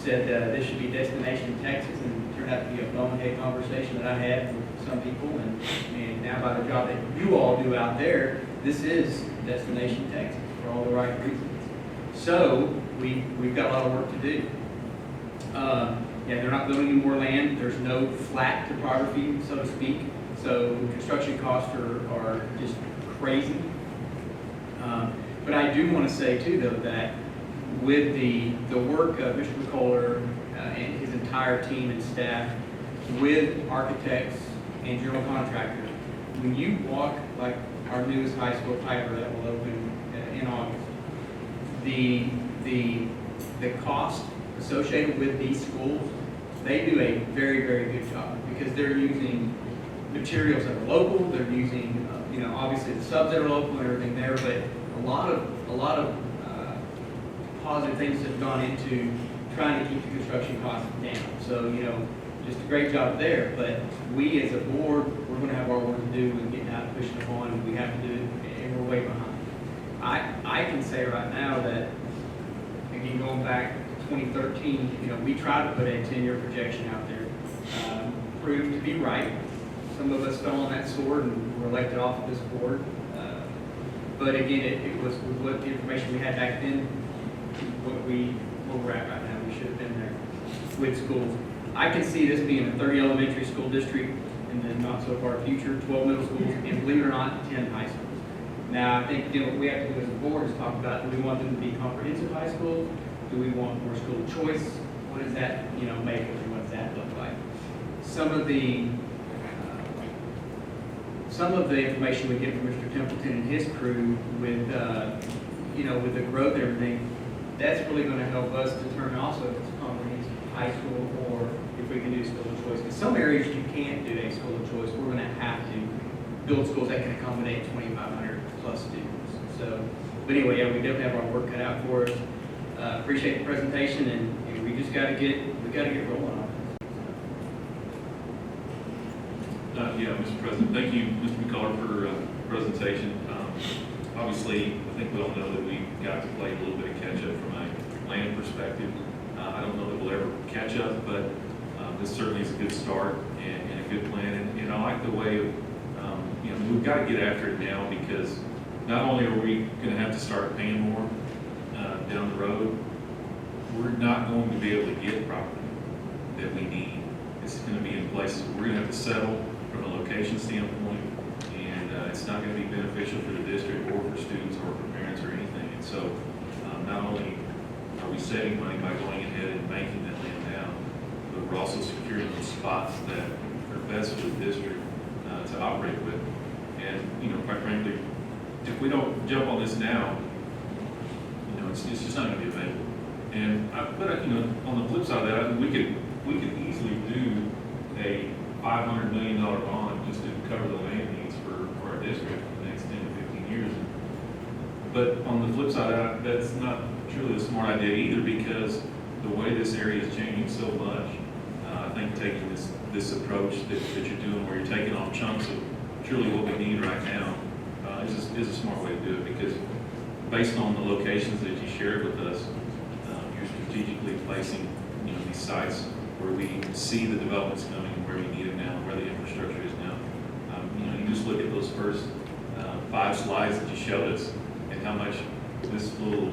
said this should be Destination Texas, and it turned out to be a bonehead conversation that I had with some people, and now by the job that you all do out there, this is Destination Texas for all the right reasons. So we've got a lot of work to do. Yeah, they're not building any more land. There's no flat topography, so to speak. So construction costs are just crazy. But I do want to say too, though, that with the work of Mr. McCuller and his entire team and staff, with architects and general contractors, when you walk like our newest high school, Piper, that will open in August, the cost associated with these schools, they do a very, very good job because they're using materials that are local. They're using, obviously the subs that are local and everything there, but a lot of positive things have gone into trying to keep the construction costs down. So, just a great job there. But we as a board, we're going to have our work to do and getting out and pushing upon, and we have to do it, and we're way behind. I can say right now that, again, going back to 2013, we tried to put a 10-year projection out there, proved to be right. Some of us fell on that sword and were elected off of this board. But again, it was with what the information we had back then, where we're at right now. We should have been there with schools. I can see this being a 30 elementary school district in the not so far future, 12 middle schools, and believe it or not, 10 high schools. Now, I think what we have to do as a board is talk about, do we want them to be comprehensive high schools? Do we want more school choice? What does that, make it, and what does that look like? Some of the information we get from Mr. Templeton and his crew with, with the growth and everything, that's really going to help us determine also if it's a comprehensive high school or if we can do school of choice. Because some areas you can't do a school of choice. We're going to have to build schools that can accommodate 2,500 plus students. So, but anyway, yeah, we definitely have our work cut out for us. Appreciate the presentation, and we just got to get rolling on it. Yeah, Mr. President, thank you, Mr. McCuller, for presentation. Obviously, I think we all know that we got to play a little bit of catch-up from a land perspective. I don't know that we'll ever catch up, but this certainly is a good start and a good plan. And I like the way of, we've got to get after it now, because not only are we going to have to start paying more down the road, we're not going to be able to get property that we need. It's going to be in places where we're going to have to settle from a location standpoint, and it's not going to be beneficial for the district or for students or for parents or anything. And so not only are we saving money by going ahead and banking that land down, but we're also securing those spots that are best for the district to operate with. And, quite frankly, if we don't jump on this now, it's just not going to be available. And but on the flip side of that, we could easily do a $500 million bond just to cover the land needs for our district for the next 10 to 15 years. But on the flip side, that's not truly a smart idea either, because the way this area is changing so much, I think taking this approach that you're doing, where you're taking off chunks of truly what we need right now, is a smart way to do it, because based on the locations that you shared with us, you're strategically placing these sites where we see the developments coming, where we need it now, where the infrastructure is now. You just look at those first 5 slides that you showed us, and how much this little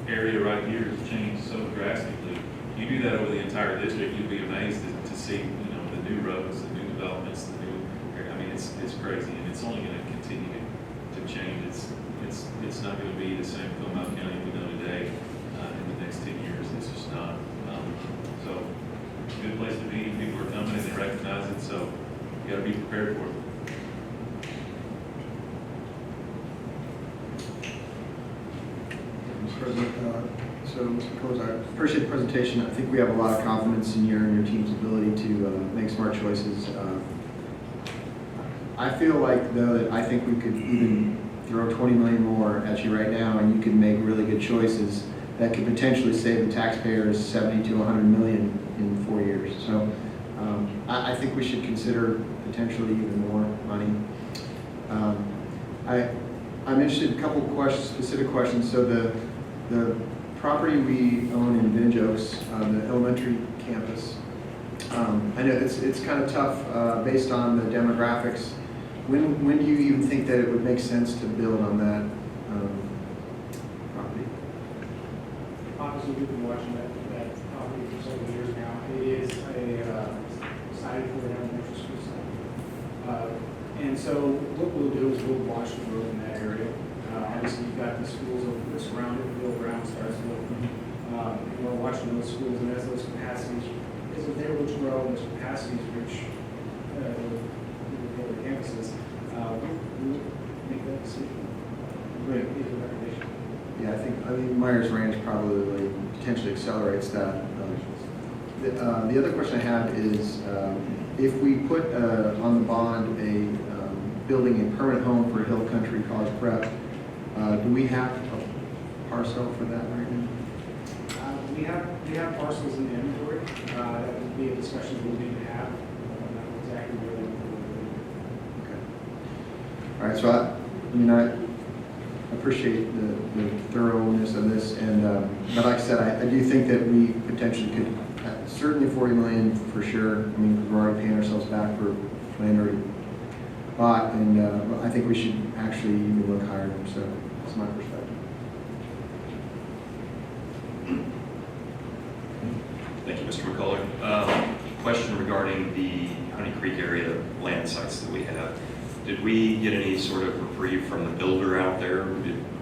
area right here has changed so drastically. You do that over the entire district, you'd be amazed to see the new roads, the new developments, it's crazy, and it's only going to continue to change. It's not going to be the same Comal County we know today in the next 10 years. It's just not. So, good place to be. People are coming and they recognize it, so you got to be prepared for it. Mr. President, Mr. Coles, I appreciate the presentation. I think we have a lot of confidence in your and your team's ability to make smart choices. I feel like, though, that I think we could even throw 20 million more at you right now, and you can make really good choices that could potentially save the taxpayers 70 to 100 million in 4 years. So I think we should consider potentially even more money. I'm interested in a couple of specific questions. So the property we own in Village Oaks, the elementary campus. I know it's kind of tough based on the demographics. When do you even think that it would make sense to build on that property? Obviously, we've been watching that property for several years now. It is a site for an elementary school site. And so what we'll do is we'll watch the growth in that area. Obviously, you've got the schools that surround it, the ground starts to look. And we're watching those schools, and as those capacities, as they're able to grow, and those capacities reach the campuses, we'll make that decision. Great. Make a recommendation. Yeah, I mean, Myers Ranch probably potentially accelerates that. The other question I have is, if we put on the bond building a permanent home for Hill Country College Prep, do we have a parcel for that right now? We have parcels in the inventory. That would be a discussion we'll need to have. Not exactly where they would. Okay. All right, so I appreciate the thoroughness of this, and but like I said, I do think that we potentially could, certainly 40 million for sure. I mean, we're already paying ourselves back for land already bought, and I think we should actually even look higher. So that's my perspective. Thank you, Mr. McCullough. Question regarding the Honey Creek area land sites that we have. Did we get any sort of reprieve from the builder out there?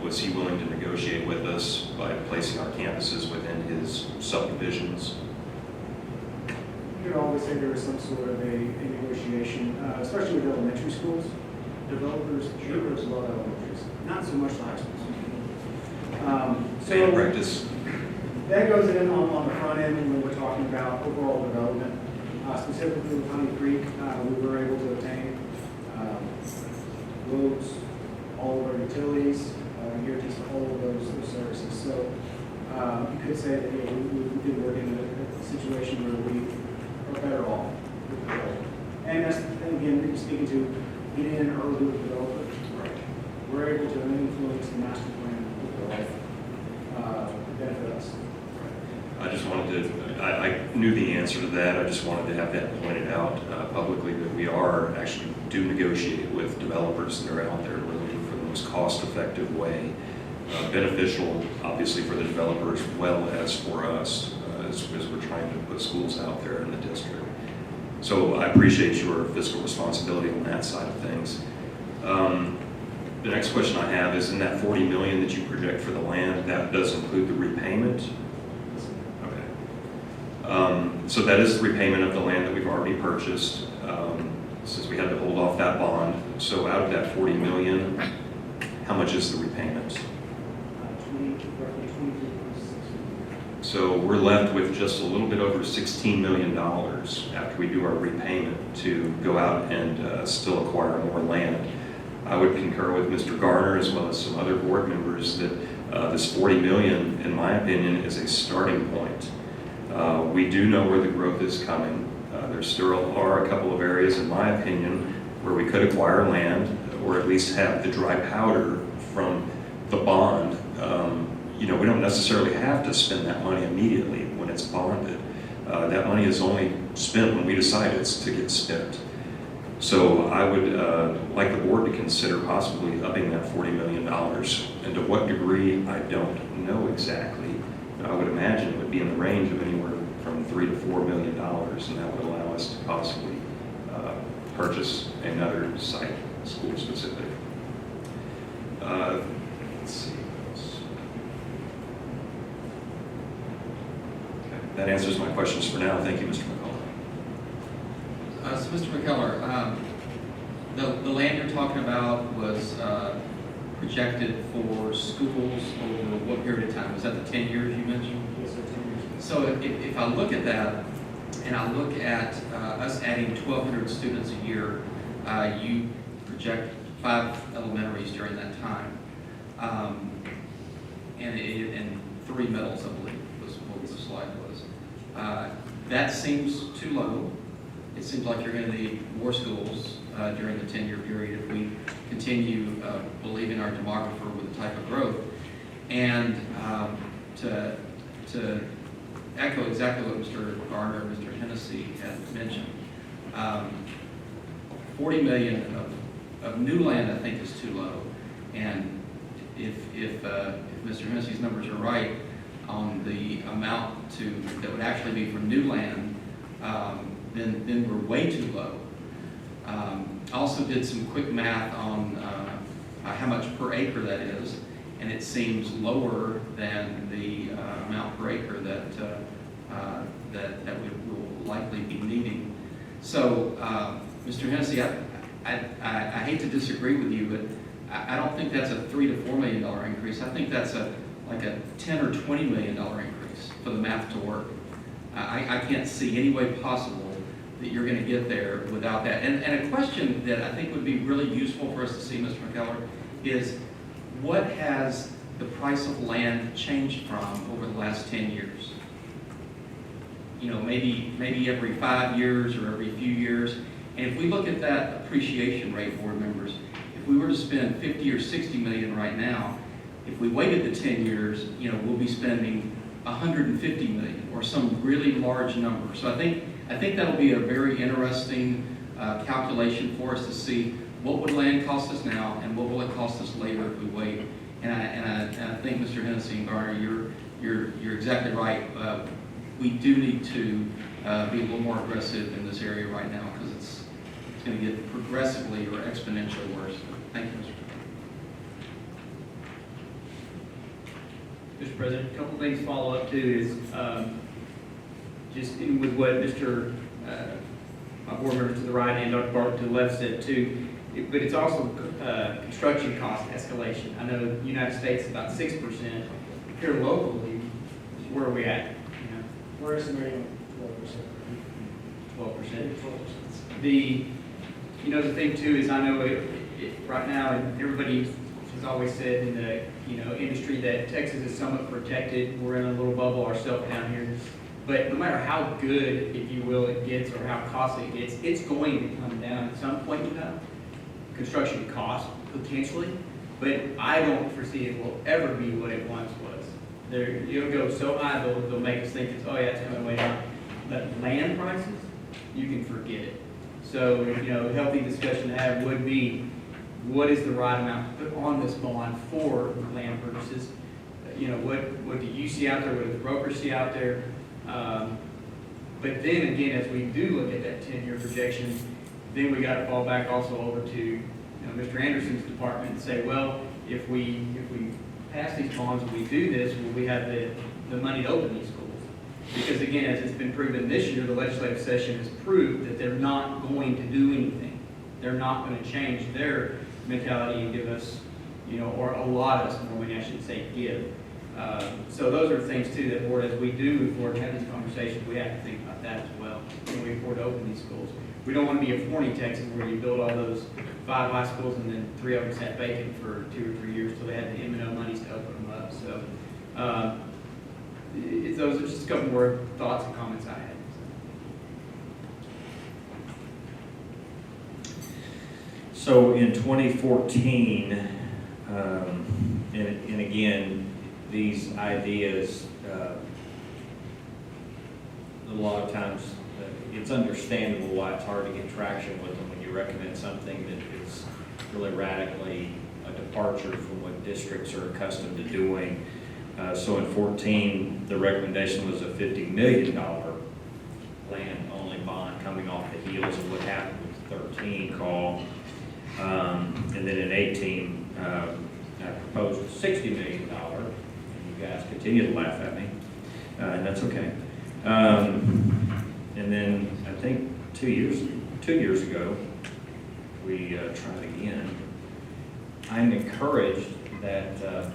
Was he willing to negotiate with us by placing our campuses within his subdivisions? You could always say there is some sort of a negotiation, especially with elementary schools. Developers love elementaries, not so much the high schools. Fan practice. That goes in on the front end when we're talking about overall development. Specifically with Honey Creek, we were able to obtain roads, all of our utilities, guarantees for all of those services. So you could say that we did work in a situation where we are better off with the development. And that's, again, speaking to getting in early with the developer. Right. We're able to influence the master plan with the life to benefit us. I just wanted to, I knew the answer to that. I just wanted to have that pointed out publicly, that we are actually do negotiate with developers that are out there. We're looking for the most cost-effective way, beneficial, obviously, for the developer as well as for us as we're trying to put schools out there in the district. So I appreciate your fiscal responsibility on that side of things. The next question I have is, in that $40 million that you project for the land, that does include the repayment? So that is the repayment of the land that we've already purchased, since we had to hold off that bond. So out of that $40 million, how much is the repayment? So we're left with just a little bit over $16 million after we do our repayment to go out and still acquire more land. I would concur with Mr. Garner as well as some other board members that this $40 million, in my opinion, is a starting point. We do know where the growth is coming. There still are a couple of areas, in my opinion, where we could acquire land or at least have the dry powder from the bond. We don't necessarily have to spend that money immediately when it's bonded. That money is only spent when we decide it's to get spent. So I would like the board to consider possibly upping that $40 million. And to what degree, I don't know exactly. I would imagine it would be in the range of anywhere from $3 to $4 million, and that would allow us to possibly purchase another site, school specific. Let's see. Okay. That answers my questions for now. Thank you, Mr. McCullough. So Mr. McKellar, the land you're talking about was projected for schools over what period of time? Was that the 10 years you mentioned? Yes, sir, 10 years. So if I look at that, and I look at us adding 1,200 students a year, you project 5 elementaries during that time, and 3 middles, I believe, was what the slide was. That seems too low. It seems like you're going to need more schools during the 10-year period if we continue believing our demographer with the type of growth. And to echo exactly what Mr. Garner and Mr. Hennessy had mentioned. 40 million of new land, I think, is too low. And if Mr. Hennessy's numbers are right on the amount that would actually be for new land, then we're way too low. I also did some quick math on how much per acre that is, and it seems lower than the amount per acre that we will likely be needing. So, Mr. Hennessy, I hate to disagree with you, but I don't think that's a $3 to $4 million increase. I think that's like a $10 or $20 million increase for the math to work. I can't see any way possible that you're going to get there without that. And a question that I think would be really useful for us to see, Mr. McKellar, is what has the price of land changed from over the last 10 years? You know, maybe every 5 years or every few years. And if we look at that appreciation rate, board members, if we were to spend 50 or 60 million right now, if we waited the 10 years, you know, we'll be spending 150 million or some really large number. So I think that'll be a very interesting calculation for us to see what would land cost us now and what will it cost us later if we wait. And I think, Mr. Hennessy and Garner, you're exactly right. We do need to be a little more aggressive in this area right now because it's going to get progressively or exponentially worse. Thank you, Mr. Mr. President, a couple things to follow up to is just in with what Mr. My board member to the right and Dr. Bartlett to the left said too, but it's also construction cost escalation. I know the United States is about 6%. Here locally, where are we at? You know, We're estimating 12%. 12%. The thing too is I know right now, and everybody has always said in the industry that Texas is somewhat protected. We're in a little bubble ourselves down here. But no matter how good, if you will, it gets or how costly it gets, it's going to come down at some point in time. Construction cost, potentially. But I don't foresee it will ever be what it once was. It'll go so high, they'll make us think it's, oh yeah, it's coming way down. But land prices, you can forget it. So, a healthy discussion to have would be, what is the right amount to put on this bond for land purchases? What do you see out there? What do the brokers see out there? But then again, as we do look at that 10-year projection, then we got to fall back also over to Mr. Anderson's department and say, well, if we pass these bonds and we do this, will we have the money to open these schools? Because again, as it's been proven this year, the legislative session has proved that they're not going to do anything. They're not going to change their mentality and give us, or allot us more, when I should say give. So those are things too that, board, as we do move forward and have these conversations, we have to think about that as well when we afford to open these schools. We don't want to be a Forney, Texas, where you build all those 5 high schools and then 3 of them sat vacant for 2 or 3 years till they had the M&O monies to open them up. So those are just a couple more thoughts and comments I had. So in 2014, and again, these ideas, a lot of times it's understandable why it's hard to get traction with them when you recommend something that is really radically a departure from what districts are accustomed to doing. So in 14, the recommendation was a $50 million land-only bond coming off the heels of what happened with the 13 call. And then in 18, I proposed $60 million, and you guys continue to laugh at me, and that's okay. And then I think 2 years ago, we tried again. I'm encouraged that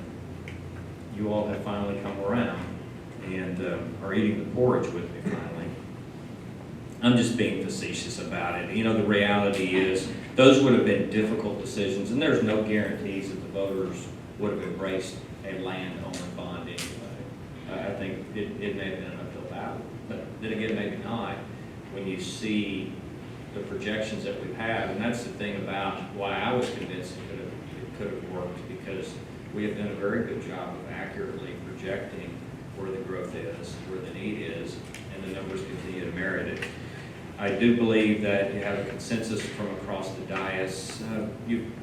you all have finally come around and are eating the porridge with me finally. I'm just being facetious about it. The reality is those would have been difficult decisions, and there's no guarantees that the voters would have embraced a land-only bond anyway. I think it may have been an uphill battle, but then again, maybe not when you see the projections that we've had. And that's the thing about why I was convinced it could have worked, because we have done a very good job of accurately projecting where the growth is, where the need is, and the numbers continue to merit it. I do believe that you have a consensus from across the dais.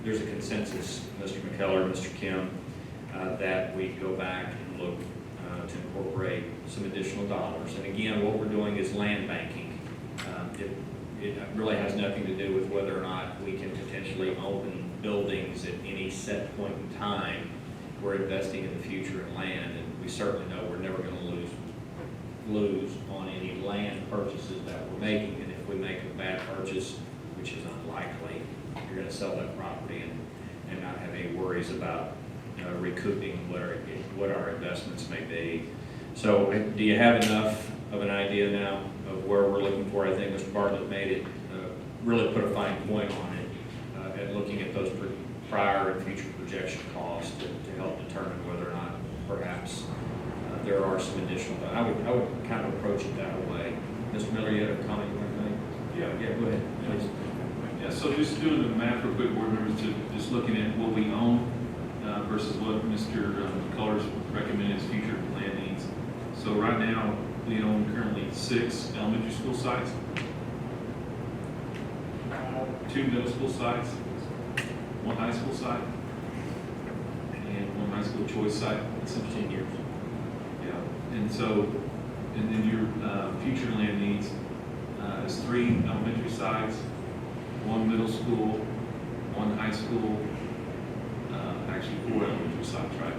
There's a consensus, Mr. McKellar, Mr. Kim, that we go back and look to incorporate some additional dollars. And again, what we're doing is land banking. It really has nothing to do with whether or not we can potentially open buildings at any set point in time. We're investing in the future in land, and we certainly know we're never going to lose on any land purchases that we're making. And if we make a bad purchase, which is unlikely, you're going to sell that property and not have any worries about recouping what our investments may be. So do you have enough of an idea now of where we're looking for? I think Mr. Bartlett made it, really put a fine point on it, at looking at those prior and future projection costs to help determine whether or not perhaps there are some additional. I would kind of approach it that way. Mr. Miller, you had a comment you want to make? Yeah, go ahead, please. Yeah, so just doing the math real quick, board members, to just looking at what we own versus what Mr. McCullers recommended as future land needs. So right now, we own currently 6 elementary school sites, 2 middle school sites, 1 high school site, and 1 high school choice site. It's 15 years. Yeah, and so, and then your future land needs is 3 elementary sites, 1 middle school, 1 high school, actually 4 elementary sites, right?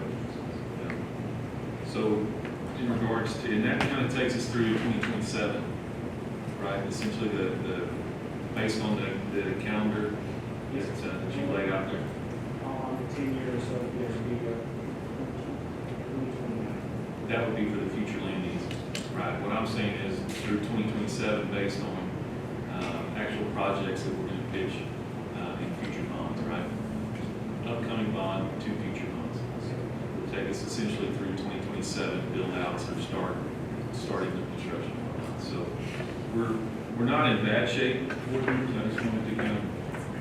Yeah. So in regards to, and that kind of takes us through 2027, right? Essentially based on the calendar that you laid out there. On the 10 years, so there's be 2029. That would be for the future land needs, right? What I'm saying is through 2027, based on actual projects that we're going to pitch in future bonds, right? Upcoming bond, 2 future bonds. Will take us essentially through 2027, build outs or starting the construction. So we're not in bad shape. I just wanted to kind of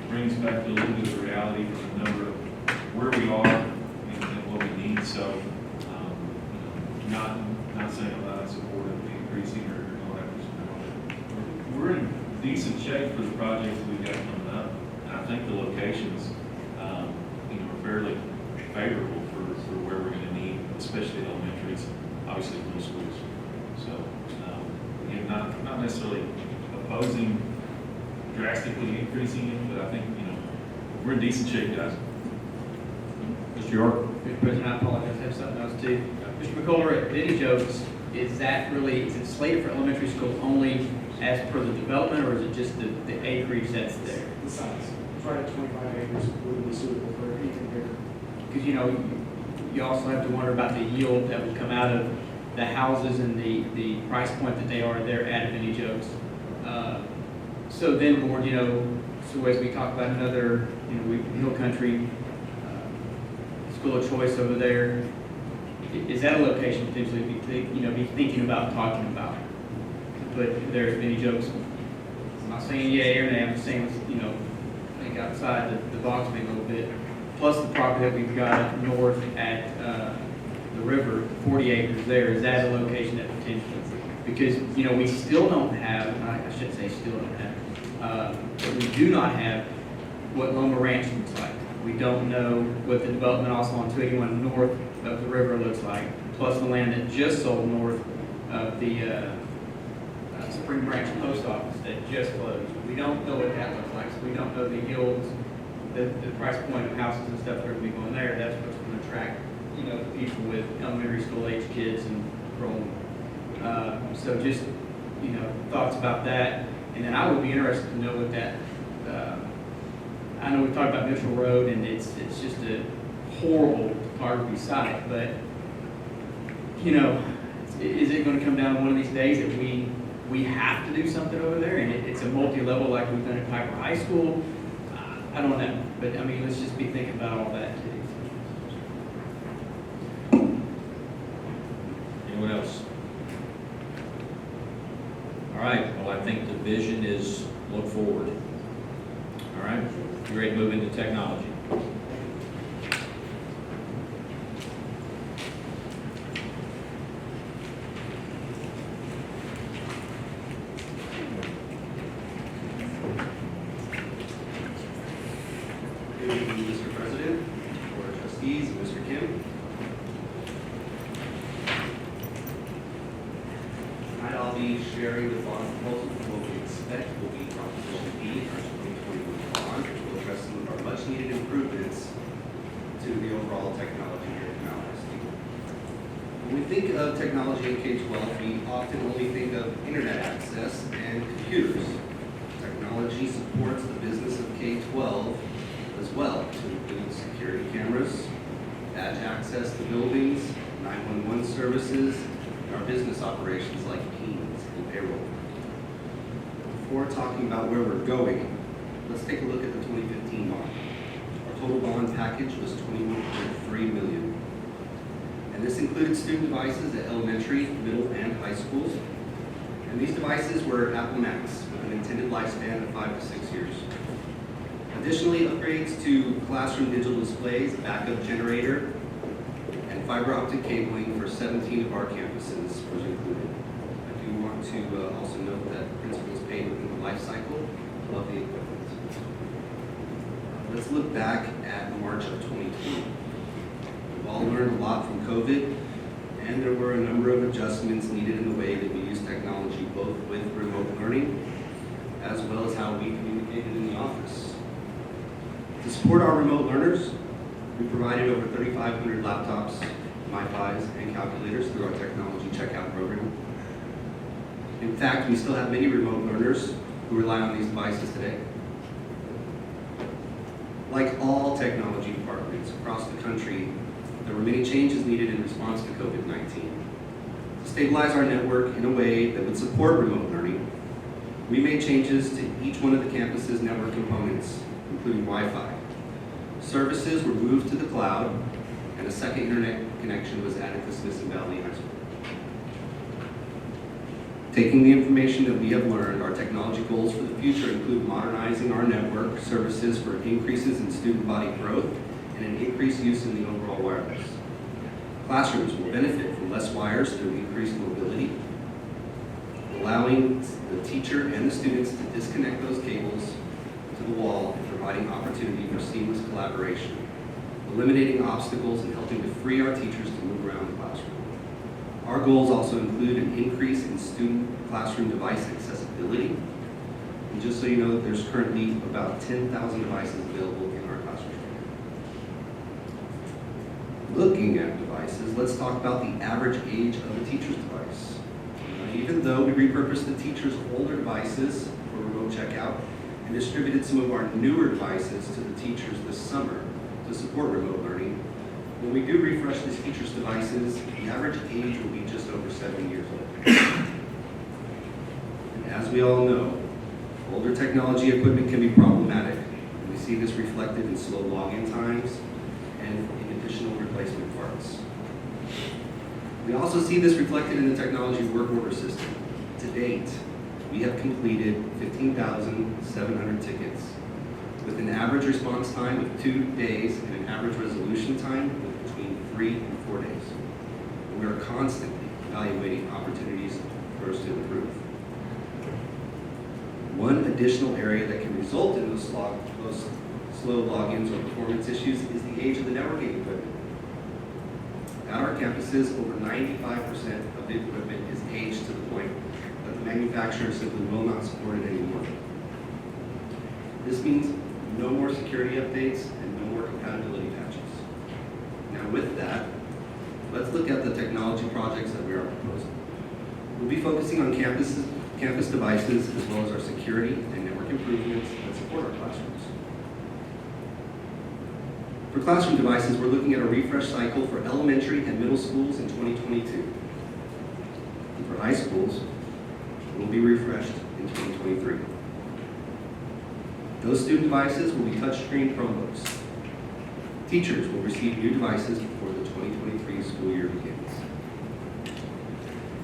bring us back to a little bit of reality from the number of where we are and what we need. So not saying I'm not supportive of increasing or whatever. We're in decent shape for the projects that we've got coming up. And I think the locations, are fairly favorable for where we're going to need, especially elementaries, obviously middle schools. So again, not necessarily opposing drastically increasing it, but I think we're in decent shape, guys. Mr. York? Mr. President, I apologize, I have something else too. Mr. McCullough, at Vinnie Jokes, is it slated for elementary school only as per the development, or is it just the acreage that's there? The size. It's right at 25 acres, would be suitable for anything bigger. Because, you also have to wonder about the yield that would come out of the houses and the price point that they are there at Vinnie Jokes. So then, board, so as we talk about another, Hill Country School of Choice over there, is that a location potentially be thinking about talking about? But there's Vinnie Jokes. I'm not saying yay or nay. I'm just saying, think outside the box maybe a little bit. Plus the property that we've got up north at the river, 40 acres there. Is that a location that potentially? Because we still don't have. I shouldn't say still don't have. But we do not have what Loma Ranch looks like. We don't know what the development also on 281 north of the river looks like, plus the land that just sold north of the Spring Branch Post Office that just closed. We don't know what that looks like, so we don't know the yields, the price point of houses and stuff that are going to be going there. That's what's going to attract, the people with elementary school age kids and growing. So just, thoughts about that. And then I would be interested to know what that, I know we talked about Mitchell Road, and it's just a horrible topography site, but, is it going to come down one of these days that we have to do something over there, and it's a multi-level like we've done at Piper High School? I don't know, but let's just be thinking about all that too. Anyone else? All right, well, I think the vision is look forward. All right, you ready to move into technology? sharing the bond proposal for what we expect will be Proposition B, our 2021 bond, which will address some of our much-needed improvements to the overall technology here at Comal High School. When we think of technology in K-12, we often only think of internet access and computers. Technology supports the business of K-12 as well, to include security cameras, badge access to buildings, 911 services, and our business operations like Teams and payroll. Before talking about where we're going, let's take a look at the 2015 bond. Our total bond package was $21.3 million. And this included student devices at elementary, middle, and high schools. And these devices were Apple Macs with an intended lifespan of 5 to 6 years. Additionally, upgrades to classroom digital displays, backup generator, and fiber optic cabling for 17 of our campuses was included. I do want to also note that principals paid within the life cycle of the equipment. Let's look back at March of 2020. We've all learned a lot from COVID, and there were a number of adjustments needed in the way that we use technology, both with remote learning as well as how we communicated in the office. To support our remote learners, we provided over 3,500 laptops, MiFis, and calculators through our technology checkout program. In fact, we still have many remote learners who rely on these devices today. Like all technology departments across the country, there were many changes needed in response to COVID-19. To stabilize our network in a way that would support remote learning, we made changes to each one of the campus's network components, including Wi-Fi. Services were moved to the cloud, and a second internet connection was added to Smithson Valley High School. Taking the information that we have learned, our technology goals for the future include modernizing our network services for increases in student body growth and an increased use in the overall wireless. Classrooms will benefit from less wires through increased mobility, allowing the teacher and the students to disconnect those cables to the wall and providing opportunity for seamless collaboration, eliminating obstacles and helping to free our teachers to move around the classroom. Our goals also include an increase in student classroom device accessibility. And just so you know, there's currently about 10,000 devices available in our classrooms. Looking at devices, let's talk about the average age of a teacher's device. Even though we repurposed the teacher's older devices for remote checkout and distributed some of our newer devices to the teachers this summer to support remote learning, when we do refresh these teachers' devices, the average age will be just over 7 years old. And as we all know, older technology equipment can be problematic. And we see this reflected in slow login times and in additional replacement parts. We also see this reflected in the technology work order system. To date, we have completed 15,700 tickets with an average response time of 2 days and an average resolution time of between 3 and 4 days. And we are constantly evaluating opportunities for us to improve. One additional area that can result in those slow logins or performance issues is the age of the networking equipment. At our campuses, over 95% of the equipment is aged to the point that the manufacturer simply will not support it anymore. This means no more security updates and no more compatibility patches. Now with that, let's look at the technology projects that we are proposing. We'll be focusing on campus devices as well as our security and network improvements that support our classrooms. For classroom devices, we're looking at a refresh cycle for elementary and middle schools in 2022. And for high schools, it will be refreshed in 2023. Those student devices will be touchscreen Chromebooks. Teachers will receive new devices before the 2023 school year begins.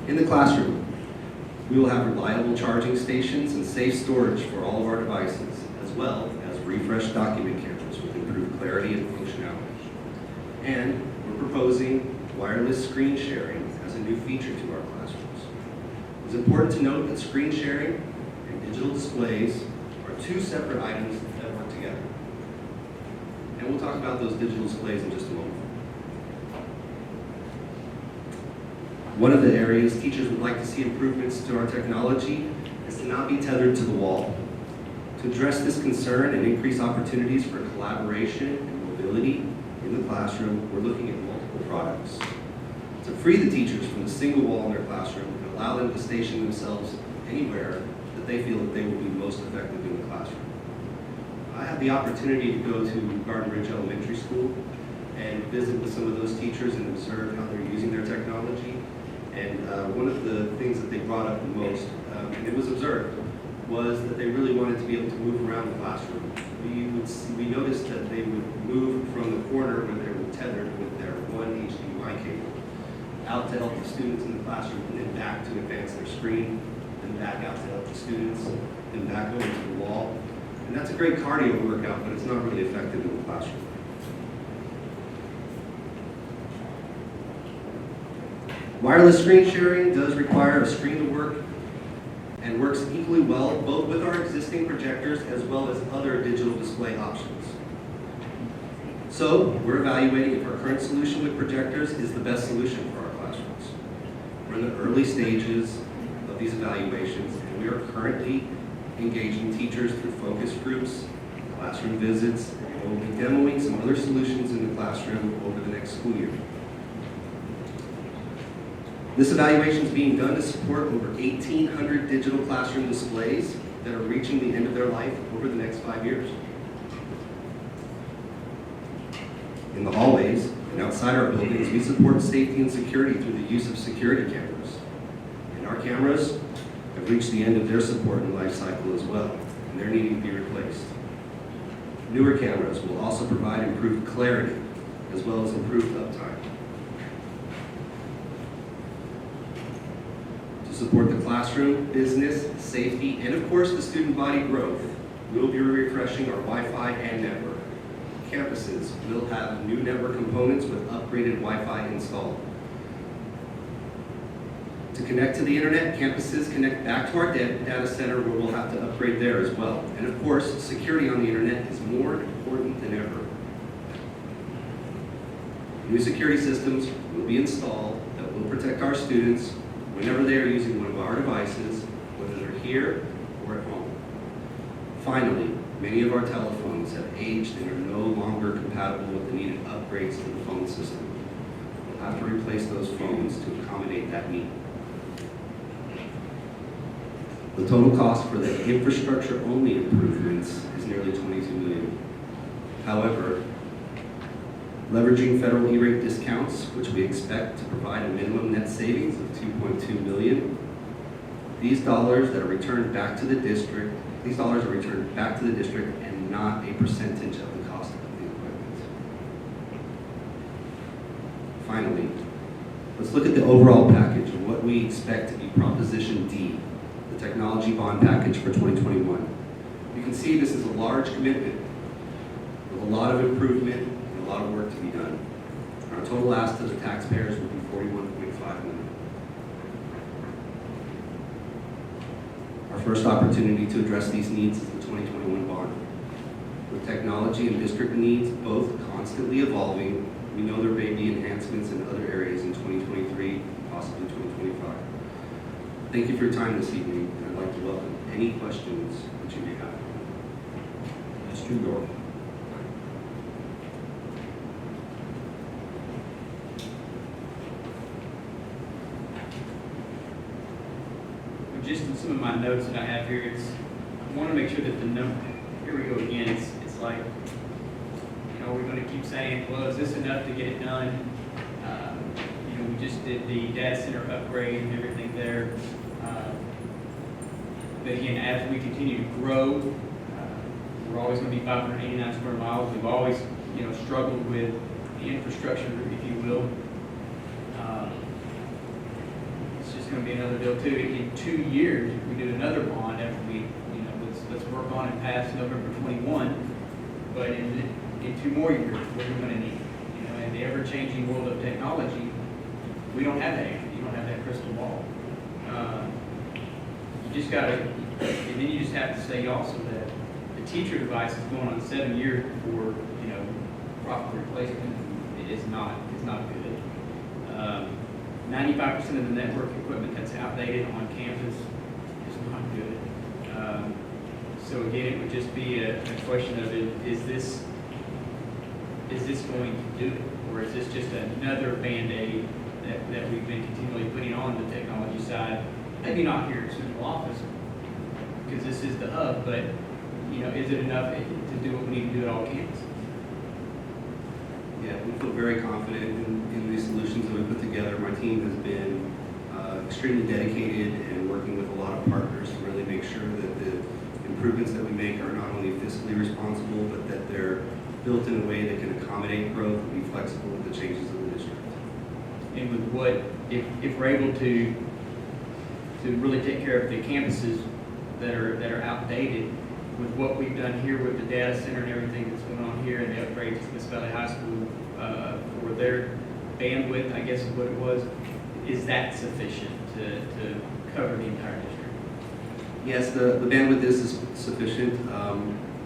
In the classroom, we will have reliable charging stations and safe storage for all of our devices, as well as refreshed document cameras with improved clarity and functionality. And we're proposing wireless screen sharing as a new feature to our classrooms. It's important to note that screen sharing and digital displays are two separate items that work together. And we'll talk about those digital displays in just a moment. One of the areas teachers would like to see improvements to our technology is to not be tethered to the wall. To address this concern and increase opportunities for collaboration and mobility in the classroom, we're looking at multiple products. To free the teachers from the single wall in their classroom and allow them to station themselves anywhere that they feel that they will be most effective in the classroom. I had the opportunity to go to Garden Ridge Elementary School and visit with some of those teachers and observe how they're using their technology. And one of the things that they brought up the most, and it was observed, was that they really wanted to be able to move around the classroom. We noticed that they would move from the corner where they were tethered with their one HDMI cable out to help the students in the classroom, and then back to advance their screen, then back out to help the students, then back over to the wall. And that's a great cardio workout, but it's not really effective in the classroom. Wireless screen sharing does require a screen to work and works equally well both with our existing projectors as well as other digital display options. So we're evaluating if our current solution with projectors is the best solution for our classrooms. We're in the early stages of these evaluations, and we are currently engaging teachers through focus groups, classroom visits, and we'll be demoing some other solutions in the classroom over the next school year. This evaluation is being done to support over 1,800 digital classroom displays that are reaching the end of their life over the next 5 years. In the hallways and outside our buildings, we support safety and security through the use of security cameras. And our cameras have reached the end of their support and life cycle as well, and they're needing to be replaced. Newer cameras will also provide improved clarity as well as improved uptime. To support the classroom, business, safety, and of course the student body growth, we'll be refreshing our Wi-Fi and network. Campuses will have new network components with upgraded Wi-Fi installed. To connect to the internet, campuses connect back to our data center where we'll have to upgrade there as well. And of course, security on the internet is more important than ever. New security systems will be installed that will protect our students whenever they are using one of our devices, whether they're here or at home. Finally, many of our telephones have aged and are no longer compatible with the needed upgrades to the phone system. We'll have to replace those phones to accommodate that need. The total cost for the infrastructure-only improvements is nearly $22 million. However, leveraging federal E-rate discounts, which we expect to provide a minimum net savings of $2.2 million, these dollars are returned back to the district and not a percentage of the cost of the equipment. Finally, let's look at the overall package and what we expect to be Proposition D, the technology bond package for 2021. You can see this is a large commitment with a lot of improvement and a lot of work to be done. Our total ask to the taxpayers will be $41.5 million. Our first opportunity to address these needs is the 2021 bond. With technology and district needs both constantly evolving, we know there may be enhancements in other areas in 2023, possibly 2025. Thank you for your time this evening, and I'd like to welcome any questions that you may have. Mr. York. Just in some of my notes that I have here, I want to make sure that the number, here we go again, it's like, we're going to keep saying, well, is this enough to get it done? We just did the data center upgrade and everything there. But again, as we continue to grow, we're always going to be 589 square miles. We've always, struggled with the infrastructure, if you will. It's just going to be another bill too. In 2 years, if we do another bond after we, let's work on it past November 21. But in 2 more years, what are we going to need? In the ever-changing world of technology, we don't have that answer. You don't have that crystal ball. You just got to, and then you just have to say also that the teacher device is going on 7 years before, proper replacement is not good. 95% of the network equipment that's outdated on campus is not good. So again, it would just be a question of, is this going to do it? Or is this just another Band-Aid that we've been continually putting on the technology side? Maybe not here at Central Office, because this is the hub, but, is it enough to do what we need to do at all campuses? Yeah, we feel very confident in these solutions that we put together. My team has been extremely dedicated and working with a lot of partners to really make sure that the improvements that we make are not only fiscally responsible, but that they're built in a way that can accommodate growth and be flexible with the changes of the district. And with what, if we're able to really take care of the campuses that are outdated, with what we've done here with the data center and everything that's going on here and the upgrades to Smith Valley High School for their bandwidth, I guess is what it was, is that sufficient to cover the entire district? Yes, the bandwidth is sufficient.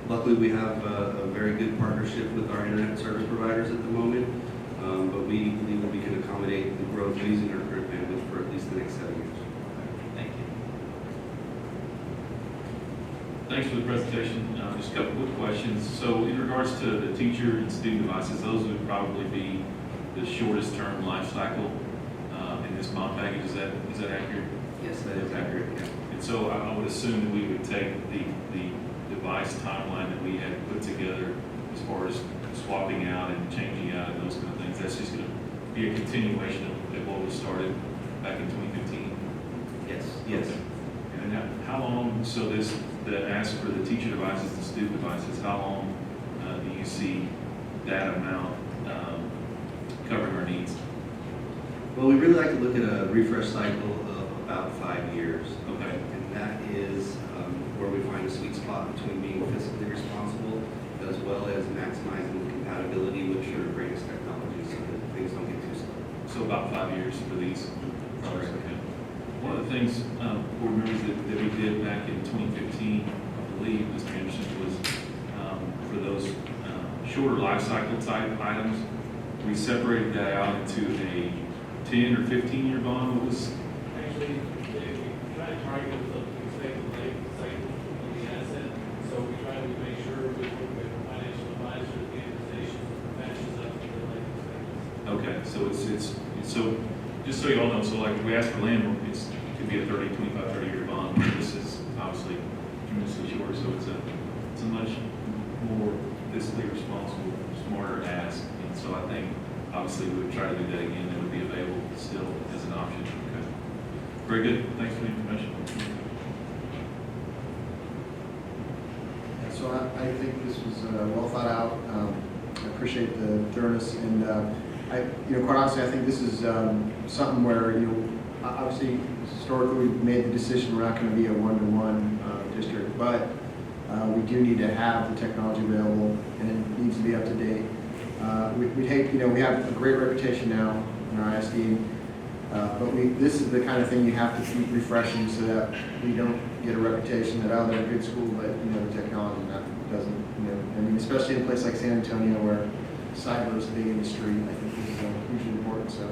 Luckily, we have a very good partnership with our internet service providers at the moment, but we believe that we can accommodate the growth using our current bandwidth for at least the next 7 years. Thank you. Thanks for the presentation. Just a couple quick questions. So in regards to the teacher and student devices, those would probably be the shortest term life cycle in this bond package. Is that accurate? Yes, that is accurate. Yeah. And so I would assume that we would take the device timeline that we had put together as far as swapping out and changing out and those kind of things. That's just going to be a continuation of what was started back in 2015. Yes. Yes. Okay. And then how long? So the ask for the teacher devices and student devices. How long do you see that amount covering our needs? Well, we really like to look at a refresh cycle of about 5 years. Okay. And that is where we find a sweet spot between being fiscally responsible as well as maximizing the compatibility with your greatest technology so that things don't get too slow. So about 5 years for these. Correct. Okay. One of the things, board members, that we did back in 2015, I believe, Mr. Anderson, was for those shorter life cycle type items, we separated that out into a 10 or 15-year bond. What was actually, we try to target the expected life cycle of the asset. So we try to make sure we work with a financial advisor, the organization matches up to the life expectancy. okay? So it's so just so you all know, so like we asked for land, it could be a 30-year bond. This is obviously tremendously short, so it's a much more fiscally responsible, smarter ask. And so I think obviously we would try to do that again. That would be available still as an option. Okay. Very good. Thanks for the information. So I think this was well thought out. I appreciate the thoroughness, and quite honestly, I think this is something where obviously historically we've made the decision we're not going to be a one-to-one district, but we do need to have the technology available, and it needs to be up to date. We'd hate, we have a great reputation now in our ISD, but this is the kind of thing you have to keep refreshing so that we don't get a reputation that, oh, they're a good school, but, the technology doesn't, especially in a place like San Antonio where cyber is a big industry, I think this is hugely important. So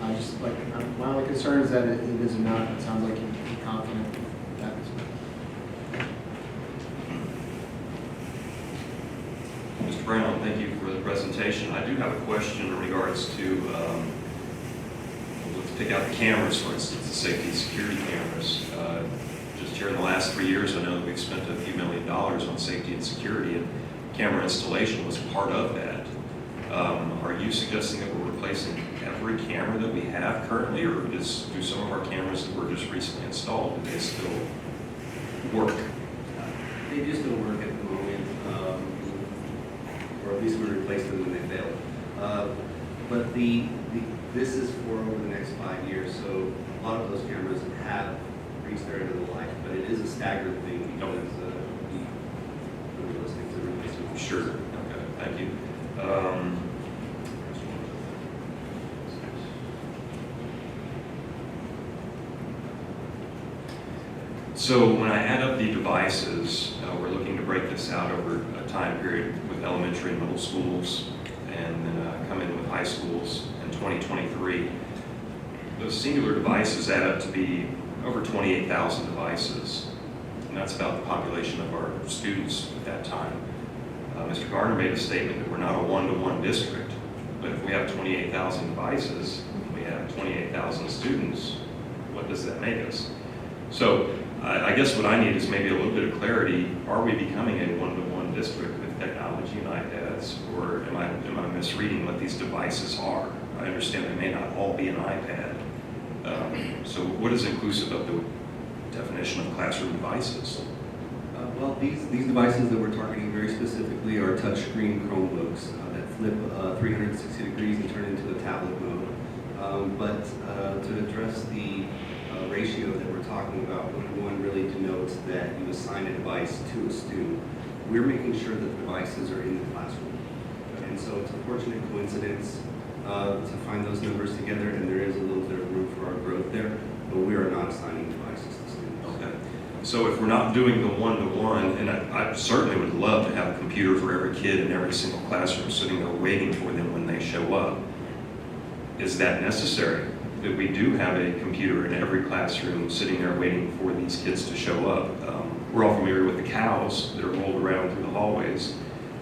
I just my only concern is that it is enough. It sounds like you're confident that is. Mr. Brown, thank you for the presentation. I do have a question in regards to, let's pick out the cameras, for instance, the safety and security cameras. Just here in the last 3 years, I know that we've spent a few $1 million on safety and security, and camera installation was part of that. Are you suggesting that we're replacing every camera that we have currently, or do some of our cameras that were just recently installed, do they still work? They do still work at the moment, or at least we replace them when they fail. But this is for over the next 5 years, so a lot of those cameras have reached their end of the life, but it is a staggered thing because those things are replaced. Sure. Okay. Thank you. So when I add up the devices, we're looking to break this out over a time period with elementary and middle schools, and then come in with high schools, and 2023. Those singular devices add up to be over 28,000 devices, and that's about the population of our students at that time. Mr. Garner made a statement that we're not a one-to-one district, but if we have 28,000 devices, we have 28,000 students, what does that make us? So I guess what I need is maybe a little bit of clarity. Are we becoming a one-to-one district with technology and iPads, or am I misreading what these devices are? I understand they may not all be an iPad. So what is inclusive of the definition of classroom devices? Well, these devices that we're targeting very specifically are touchscreen Chromebooks that flip 360 degrees and turn into a tablet mode. But to address the ratio that we're talking about, one really denotes that you assign a device to a student. We're making sure that the devices are in the classroom. And so it's a fortunate coincidence to find those numbers together, and there is a little bit of room for our growth there, but we are not assigning devices to students. Okay. So if we're not doing the one-to-one, and I certainly would love to have a computer for every kid in every single classroom sitting there waiting for them when they show up, is that necessary? That we do have a computer in every classroom sitting there waiting for these kids to show up? We're all familiar with the cows that are rolled around through the hallways.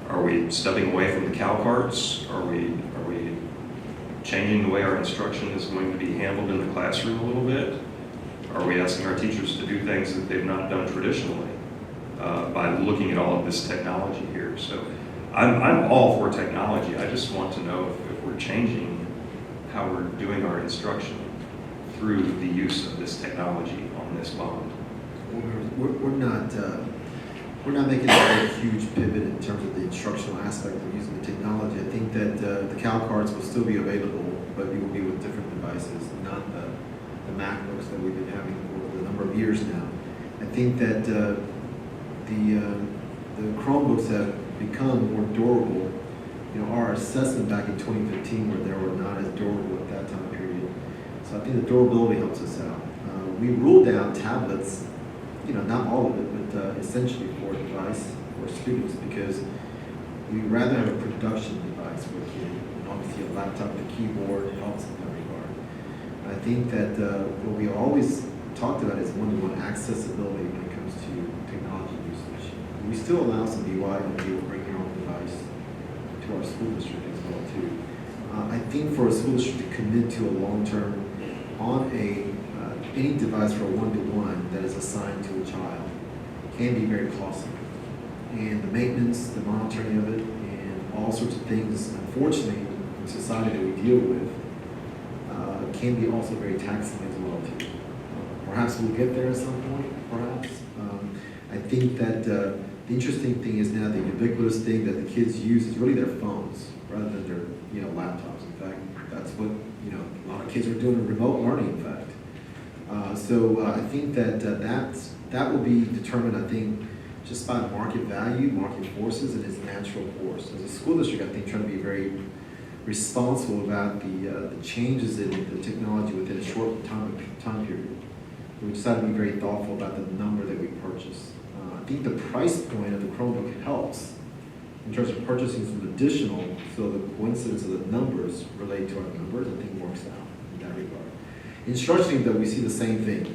Are we stepping away from the cow carts? Are we changing the way our instruction is going to be handled in the classroom a little bit? Are we asking our teachers to do things that they've not done traditionally by looking at all of this technology here? So I'm all for technology. I just want to know if we're changing how we're doing our instruction through the use of this technology on this bond. We're not making a very huge pivot in terms of the instructional aspect of using the technology. I think that the cow cards will still be available, but it will be with different devices, not the MacBooks that we've been having for a number of years now. I think that the Chromebooks have become more durable. You know, our assessment back in 2015 where they were not as durable at that time period. So I think the durability helps us out. We ruled out tablets, you know, not all of it, but essentially for a device for students, because we'd rather have a production device for a kid. And obviously a laptop with a keyboard helps in that regard. I think that what we always talked about is one-to-one accessibility when it comes to technology usage. We still allow some DIY to be able to bring your own device to our school district as well too. I think for a school district to commit to a long-term on any device for a one-to-one that is assigned to a child can be very costly. And the maintenance, the monitoring of it, and all sorts of things, unfortunately, in society that we deal with, can be also very taxing as well too. Perhaps we'll get there at some point, perhaps. I think that the interesting thing is now the ubiquitous thing that the kids use is really their phones rather than their laptops. In fact, that's what a lot of kids are doing in remote learning. In fact, so I think that that will be determined. I think just by market value, market forces, and its natural course. As a school district, I think trying to be very responsible about the changes in the technology within a short time period. We decided to be very thoughtful about the number that we purchase. I think the price point of the Chromebook helps in terms of purchasing some additional, so the coincidence of the numbers relate to our numbers, I think works out in that regard. Instructionally, though, we see the same thing.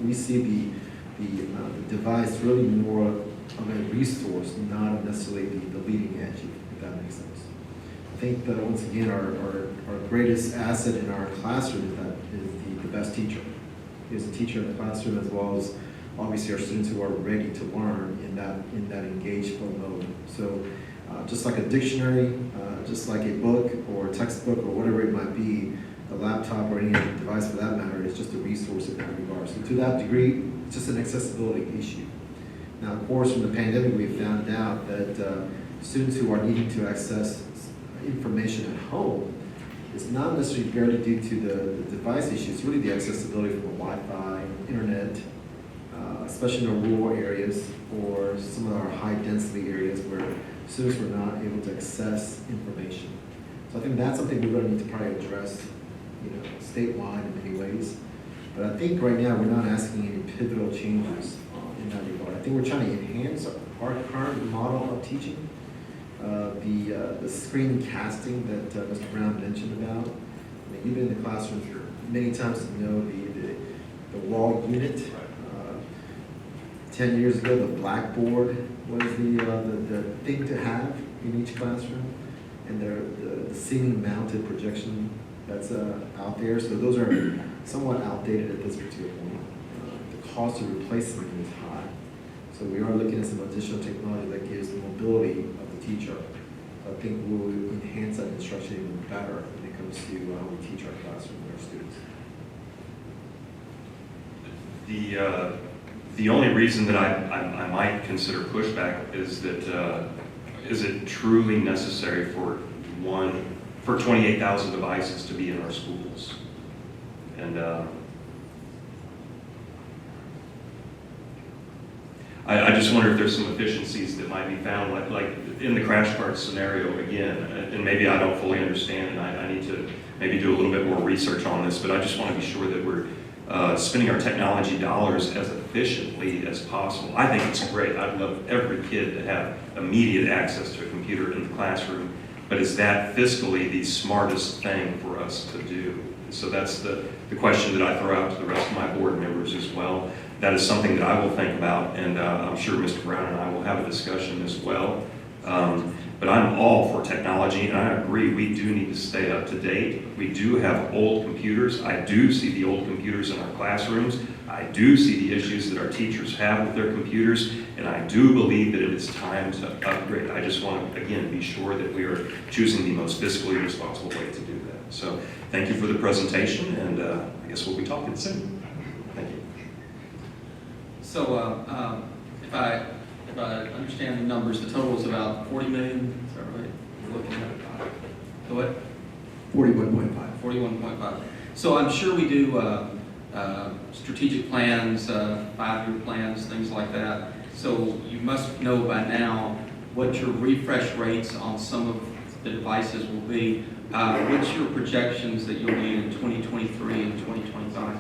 We see the device really more of a resource, not necessarily the leading edge, if that makes sense. I think that once again, our greatest asset in our classroom is the best teacher. Is the teacher in the classroom, as well as obviously our students who are ready to learn in that engaged flow mode. So just like a dictionary, just like a book or a textbook or whatever it might be, a laptop or any other device for that matter is just a resource in that regard. So to that degree, it's just an accessibility issue. Now, of course, from the pandemic, we found out that students who are needing to access information at home, it's not necessarily barely due to the device issue, it's really the accessibility from the Wi-Fi, internet, especially in our rural areas or some of our high-density areas where students were not able to access information. So I think that's something we're going to need to probably address, statewide in many ways. But I think right now we're not asking any pivotal changes in that regard. I think we're trying to enhance our current model of teaching. The screen casting that Mr. Brown mentioned about, You've been in the classroom many times to know the wall unit. 10 years ago, the blackboard was the thing to have in each classroom, and the ceiling mounted projection that's out there. So those are somewhat outdated at this particular point. The cost of replacing them is high. So we are looking at some additional technology that gives the mobility of the teacher. I think we'll enhance that instruction even better when it comes to how we teach our classroom and our students. The only reason that I might consider pushback is that is it truly necessary for 28,000 devices to be in our schools? And I just wonder if there's some efficiencies that might be found, like in the crash cart scenario again, and maybe I don't fully understand, and I need to maybe do a little bit more research on this, but I just want to be sure that we're spending our technology dollars as efficiently as possible. I think it's great. I'd love every kid to have immediate access to a computer in the classroom, but is that fiscally the smartest thing for us to do? So that's the question that I throw out to the rest of my board members as well. That is something that I will think about, and I'm sure Mr. Brown and I will have a discussion as well. But I'm all for technology, and I agree we do need to stay up to date. We do have old computers. I do see the old computers in our classrooms. I do see the issues that our teachers have with their computers, and I do believe that it is time to upgrade. I just want to, again, be sure that we are choosing the most fiscally responsible way to do that. So thank you for the presentation, and I guess we'll be talking soon. Thank you. So if I understand the numbers, the total is about 40 million, is that right? We're looking at the what? 41.5. 41.5. So I'm sure we do strategic plans, 5-year plans, things like that. So you must know by now what your refresh rates on some of the devices will be. What's your projections that you'll need in 2023 and 2025?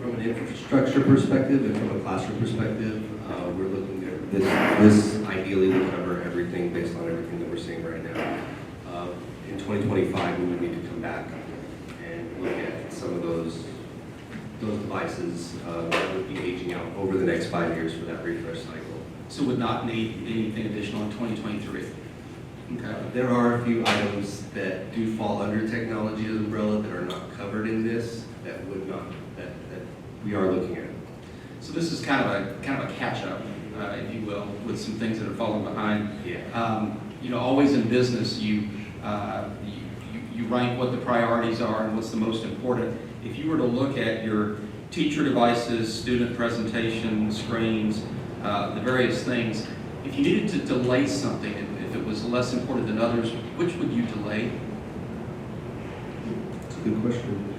From an infrastructure perspective and from a classroom perspective, we're looking at this ideally will cover everything based on everything that we're seeing right now. In 2025, we would need to come back and look at some of those devices that would be aging out over the next 5 years for that refresh cycle. So would not need anything additional in 2023? Okay. There are a few items that do fall under technology umbrella that are not covered in this that would not, that we are looking at. So this is kind of a catch-up, if you will, with some things that are falling behind. Yeah. You know, always in business, you rank what the priorities are and what's the most important. If you were to look at your teacher devices, student presentation, screens, the various things, if you needed to delay something, if it was less important than others, which would you delay? That's a good question.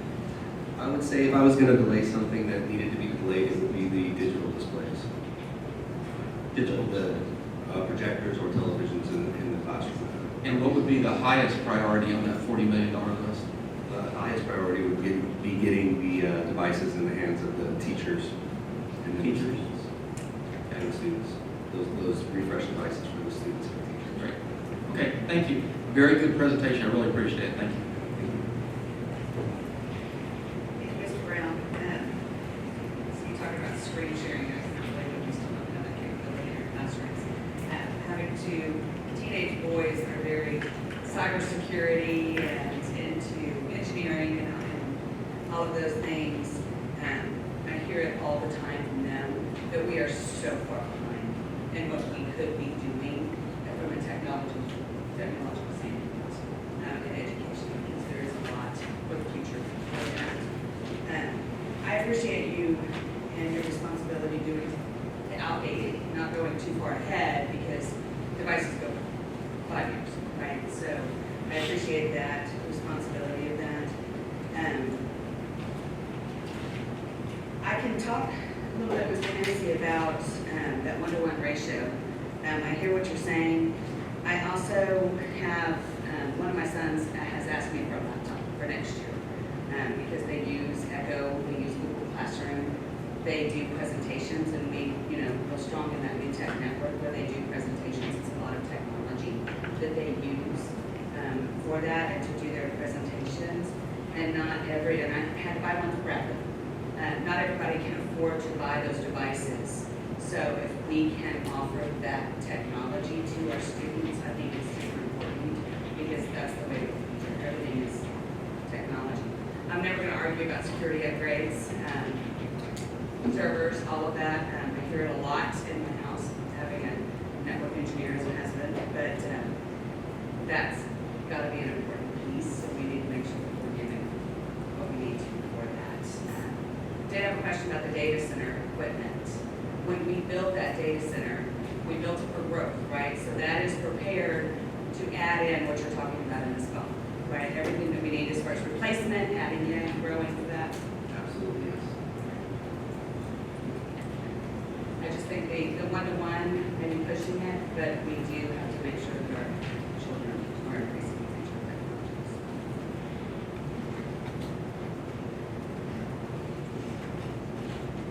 I would say if I was going to delay something that needed to be delayed, it would be the digital displays. The projectors or televisions in the classroom. And what would be the highest priority on that $40 million list? The highest priority would be getting the devices in the hands of the teachers and the students. And the students. Those refresh devices for the students and the teachers. Great. Okay, thank you. Very good presentation. I really appreciate it. Thank you. Mr. Brown, so you talked about screen sharing. I can't believe we still don't have that capability in our classrooms. Having two teenage boys that are very cybersecurity and into engineering and all of those things, I hear it all the time from them that we are so far behind in what we could be doing from a technological standpoint in education, because there is a lot for the future for that. I appreciate you and your responsibility doing the outdated, not going too far ahead, because devices go 5 years, right? So I appreciate that responsibility of that. I can talk a little bit with Nancy about that 1-to-1 ratio. I hear what you're saying. I also have, one of my sons has asked me for a laptop for next year because they use Echo, they use Google Classroom, they do presentations, and we, real strong in that new tech network where they do presentations. It's a lot of technology that they use for that and to do their presentations. and not every, and I had to buy one for Bradley. Not everybody can afford to buy those devices. So if we can offer that technology to our students, I think it's super important because that's the way everything is technology. I'm never going to argue about security upgrades, servers, all of that. I hear it a lot in my house, having a network engineer as a husband, but that's got to be an important piece. So we need to make sure that we're giving what we need to for that. Did have a question about the data center equipment. When we built that data center, we built it for growth, right? So that is prepared to add in what you're talking about in this phone, right? Everything that we need as far as replacement, adding in, growing for that. Absolutely, yes. I just think the one-to-one, maybe pushing it, but we do have to make sure that our children are increasing the digital technologies.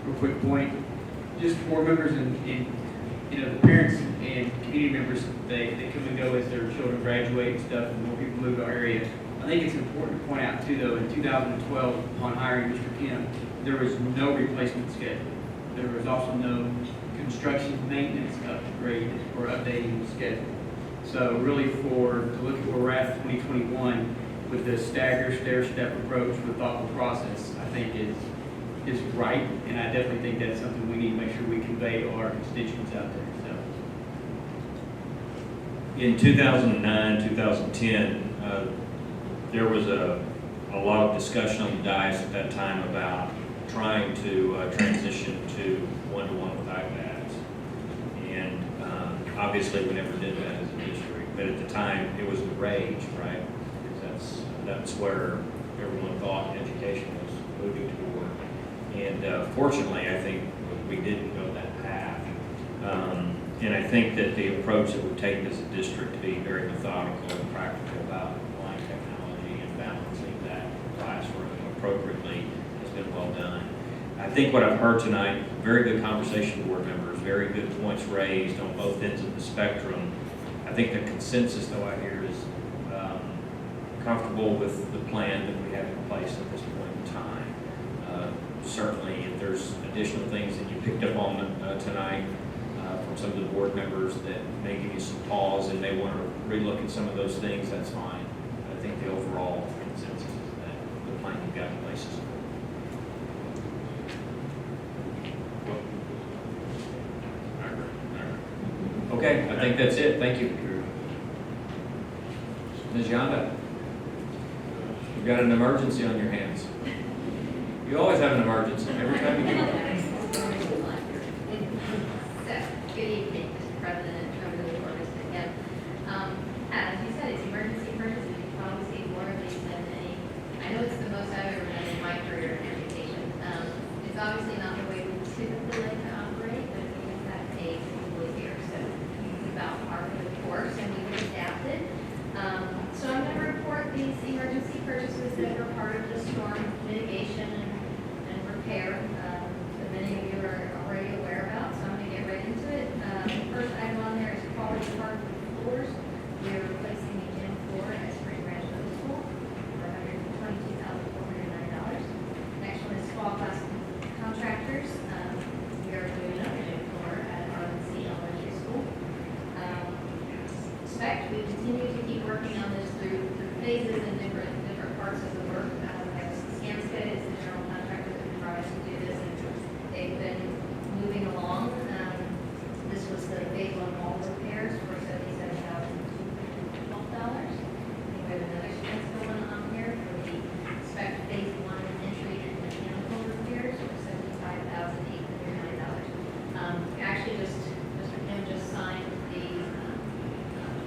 Real quick point, just board members and you know, the parents and community members, they come and go as their children graduate and stuff, and more people move to our area. I think it's important to point out too, though, in 2012, upon hiring Mr. Kim, there was no replacement schedule. There was also no construction maintenance upgrade or updating schedule. So really to look at where we're at in 2021 with the stair-step approach with thoughtful process, I think is right, and I definitely think that's something we need to make sure we convey to our constituents out there. So. In 2009, 2010, there was a lot of discussion on the dais at that time about trying to transition to one-to-one with iPads. And obviously we never did that as a district, but at the time it was the rage, right? Because that's where everyone thought education was moving toward. And fortunately, I think we didn't go that path. And I think that the approach that we've taken as a district to be very methodical and practical about applying technology and balancing that classroom appropriately has been well done. I think what I've heard tonight, very good conversation, board members, very good points raised on both ends of the spectrum. I think the consensus, though, I hear is comfortable with the plan that we have in place at this point in time. Certainly, if there's additional things that you picked up on tonight from some of the board members that may give you some pause and may want to relook at some of those things, that's fine. I think the overall consensus is that the plan you've got in place is good. Okay, I think that's it. Thank you. Ms. Yonda, you've got an emergency on your hands. You always have an emergency every time you come. Good evening, Mr. President, members of the board, Mr. Kim. As you said, it's emergency purchases. You've probably seen more of these than any. I know it's the most I've ever done in my career in education. It's obviously not the way we typically like to operate, but it's because that pays people here. So it's about par for the course, and we've adapted. So I'm going to report these emergency purchases that were part of the storm mitigation and repair that many of you are already aware about. So I'm going to get right into it. The first item on there is quality hardwood floors. We are replacing the gym floor at Spring Branch Middle School for $122,409. Next one is small class contractors. We are doing another gym floor at RNC Elementary School. Spec, we continue to keep working on this through phases and different parts of the work. Skanska is the general contractor that we brought us to do this, and they've been moving along. This was the phase one wall repairs for $77,212. We have another Skanska one on here for the spec phase one entry and mechanical repairs for $75,809. Actually, Mr. Kim just signed the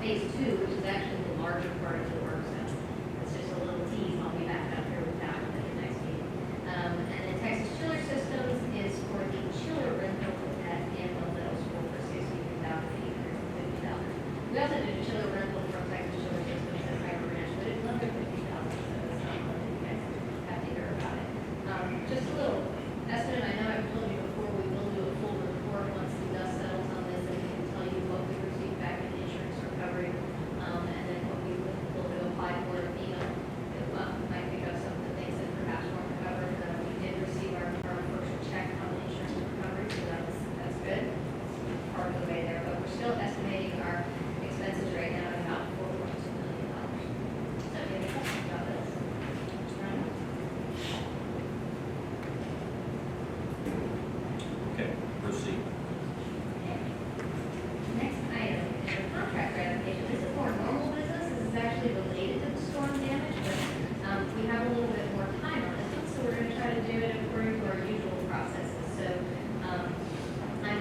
phase two, which is actually the larger part of the work. So it's just a little tease. I'll be back up here with that one at the next meeting. And then Texas Chiller Systems is for the chiller rental at Danville Middle School for $63,850. We also did a chiller rental from Texas Chiller Systems at Hyper Ranch, but it's another $50,000, so it's not much. You guys have to hear about it. Just a little estimate. I know I've told you before, we will do a full report once the dust settles on this, and we can tell you what we received back in insurance recovery, and then what we will apply for if FEMA might pick up something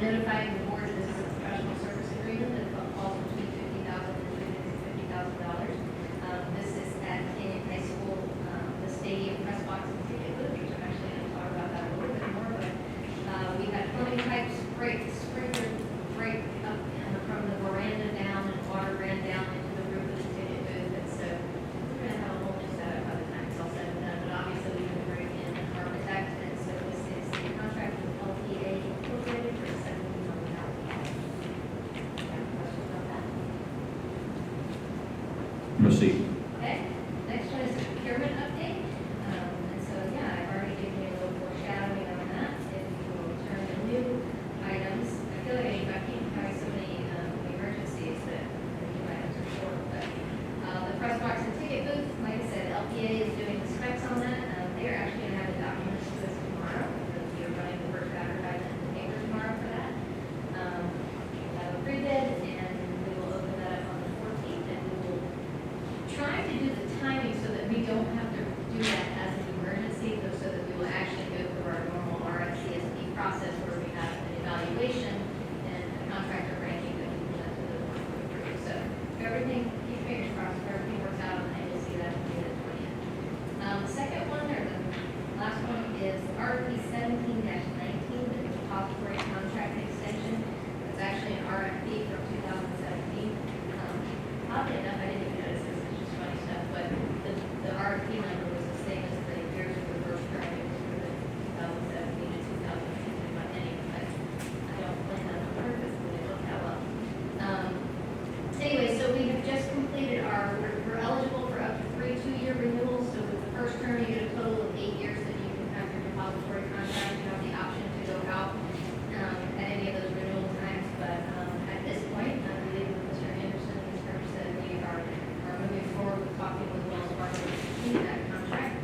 notifying the board this is a professional service agreement that falls between $50,000 and $50,000. This is at Canyon High School, the stadium press box and ticket booth, which I'm actually going to talk about that a little bit more, but we had plumbing pipes sprinkler break up from the veranda down, and water ran down into the roof of the ticket booth, and so we're going to have a whole new setup by the time it's all said and done, but obviously we can bring in an architect, and so this is the contract with LTA Incorporated for $17 million. Questions about that? Proceed. Okay, next one is the procurement update. And so, yeah, I've already given you a little foreshadowing on that. If you will turn to new items, I feel like I keep having so many emergencies that the new items are short, but the press box and ticket booth, like I said, LPA is doing the specs on that. They're actually going to have the documents to us tomorrow. We are running the first advertisement in the paper tomorrow for that. We'll have a pre-bid, and we will open that up on the 14th, and we will try to do the timing so that we don't have to do that as an emergency, though, so that we will actually go through our normal RFCSP process where we have an evaluation and a contractor ranking that we present to the board to approve. So if everything, keep fingers crossed, if everything works out, and you'll see that at the 20th. The second one, or the last one, is RFP 17-19, the depository contract extension. It's actually an RFP from 2017. Oddly enough, I didn't even notice this, it's just funny stuff, but the RFP number was the same as the years of the first term, it was for the 2017 to 2018, but anyway, I don't blame them on purpose, but they look that well. Anyway, so we have just completed we're eligible for up to 3 2-year renewals, so with the first term, you get a total of 8 years that you can have your depository contract, you have the option to go out at any of those renewal times, but at this point, I believe with Mr. Anderson and Mr. said we are moving forward with talking with Wells Fargo to complete that contract.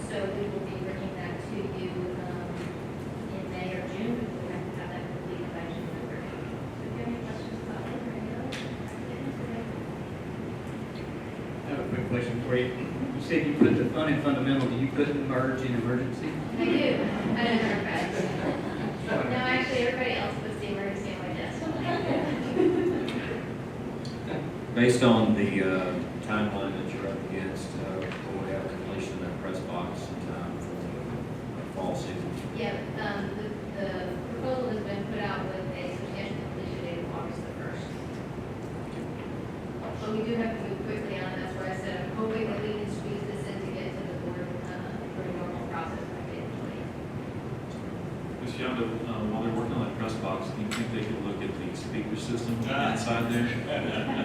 So we will be bringing that to you in May or June. We have to have that completed by June 30th. So if you have any questions about it or any others, I have a quick question for you. You said you put the fun in fundamental. Do you put merge in emergency? I do. I don't know if no, actually, everybody else puts the emergency on my desk. Based on the timeline that you're up against, we'll have completion of that press box in time for the fall season. Yeah, the proposal has been put out with a substantial completion date of August the 1st. But we do have to move quickly on it. That's why I said I'm hoping that we can squeeze this in to get to the board for a normal process by May 20th. Ms. Yondo, while they're working on that press box, do you think they could look at the speaker system inside there?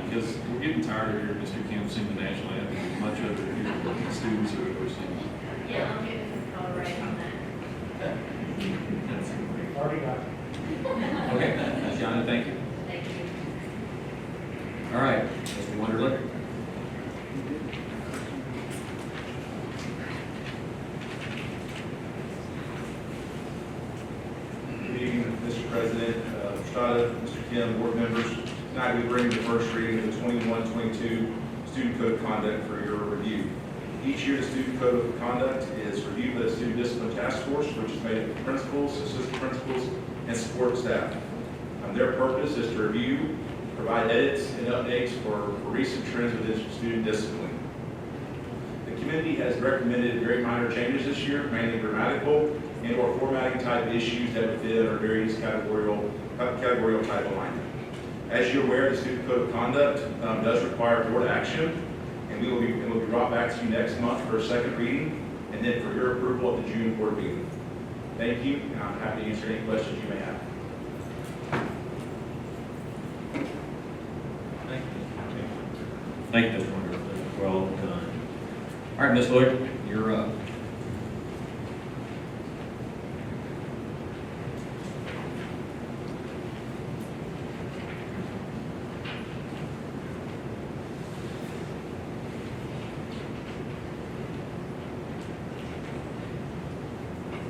Because we're getting tired of hearing Mr. Kim sing the national anthem as much of it here than the students who are singing. Yeah, I'll get Mr. Color right on that. Already got it. Okay, Ms. Yana, thank you. Thank you. All right, Mr. Wonderlick. Good evening, Mr. President, Mr. Stada, Mr. Kim, board members. Tonight we bring the first reading of the 21-22 Student Code of Conduct for your review. Each year, the Student Code of Conduct is reviewed by the Student Discipline Task Force, which is made up of principals, assistant principals, and support staff. Their purpose is to review, provide edits and updates for recent trends within student discipline. The committee has recommended very minor changes this year, mainly grammatical and or formatting type issues that would fit our various categorical type alignment. As you're aware, the Student Code of Conduct does require board action, and it will be brought back to you next month for a second reading, and then for your approval at the June board meeting. Thank you, and I'm happy to answer any questions you may have. Thank you, Mr. Wonderlick. Well done. All right, Ms. Lloyd, you're up.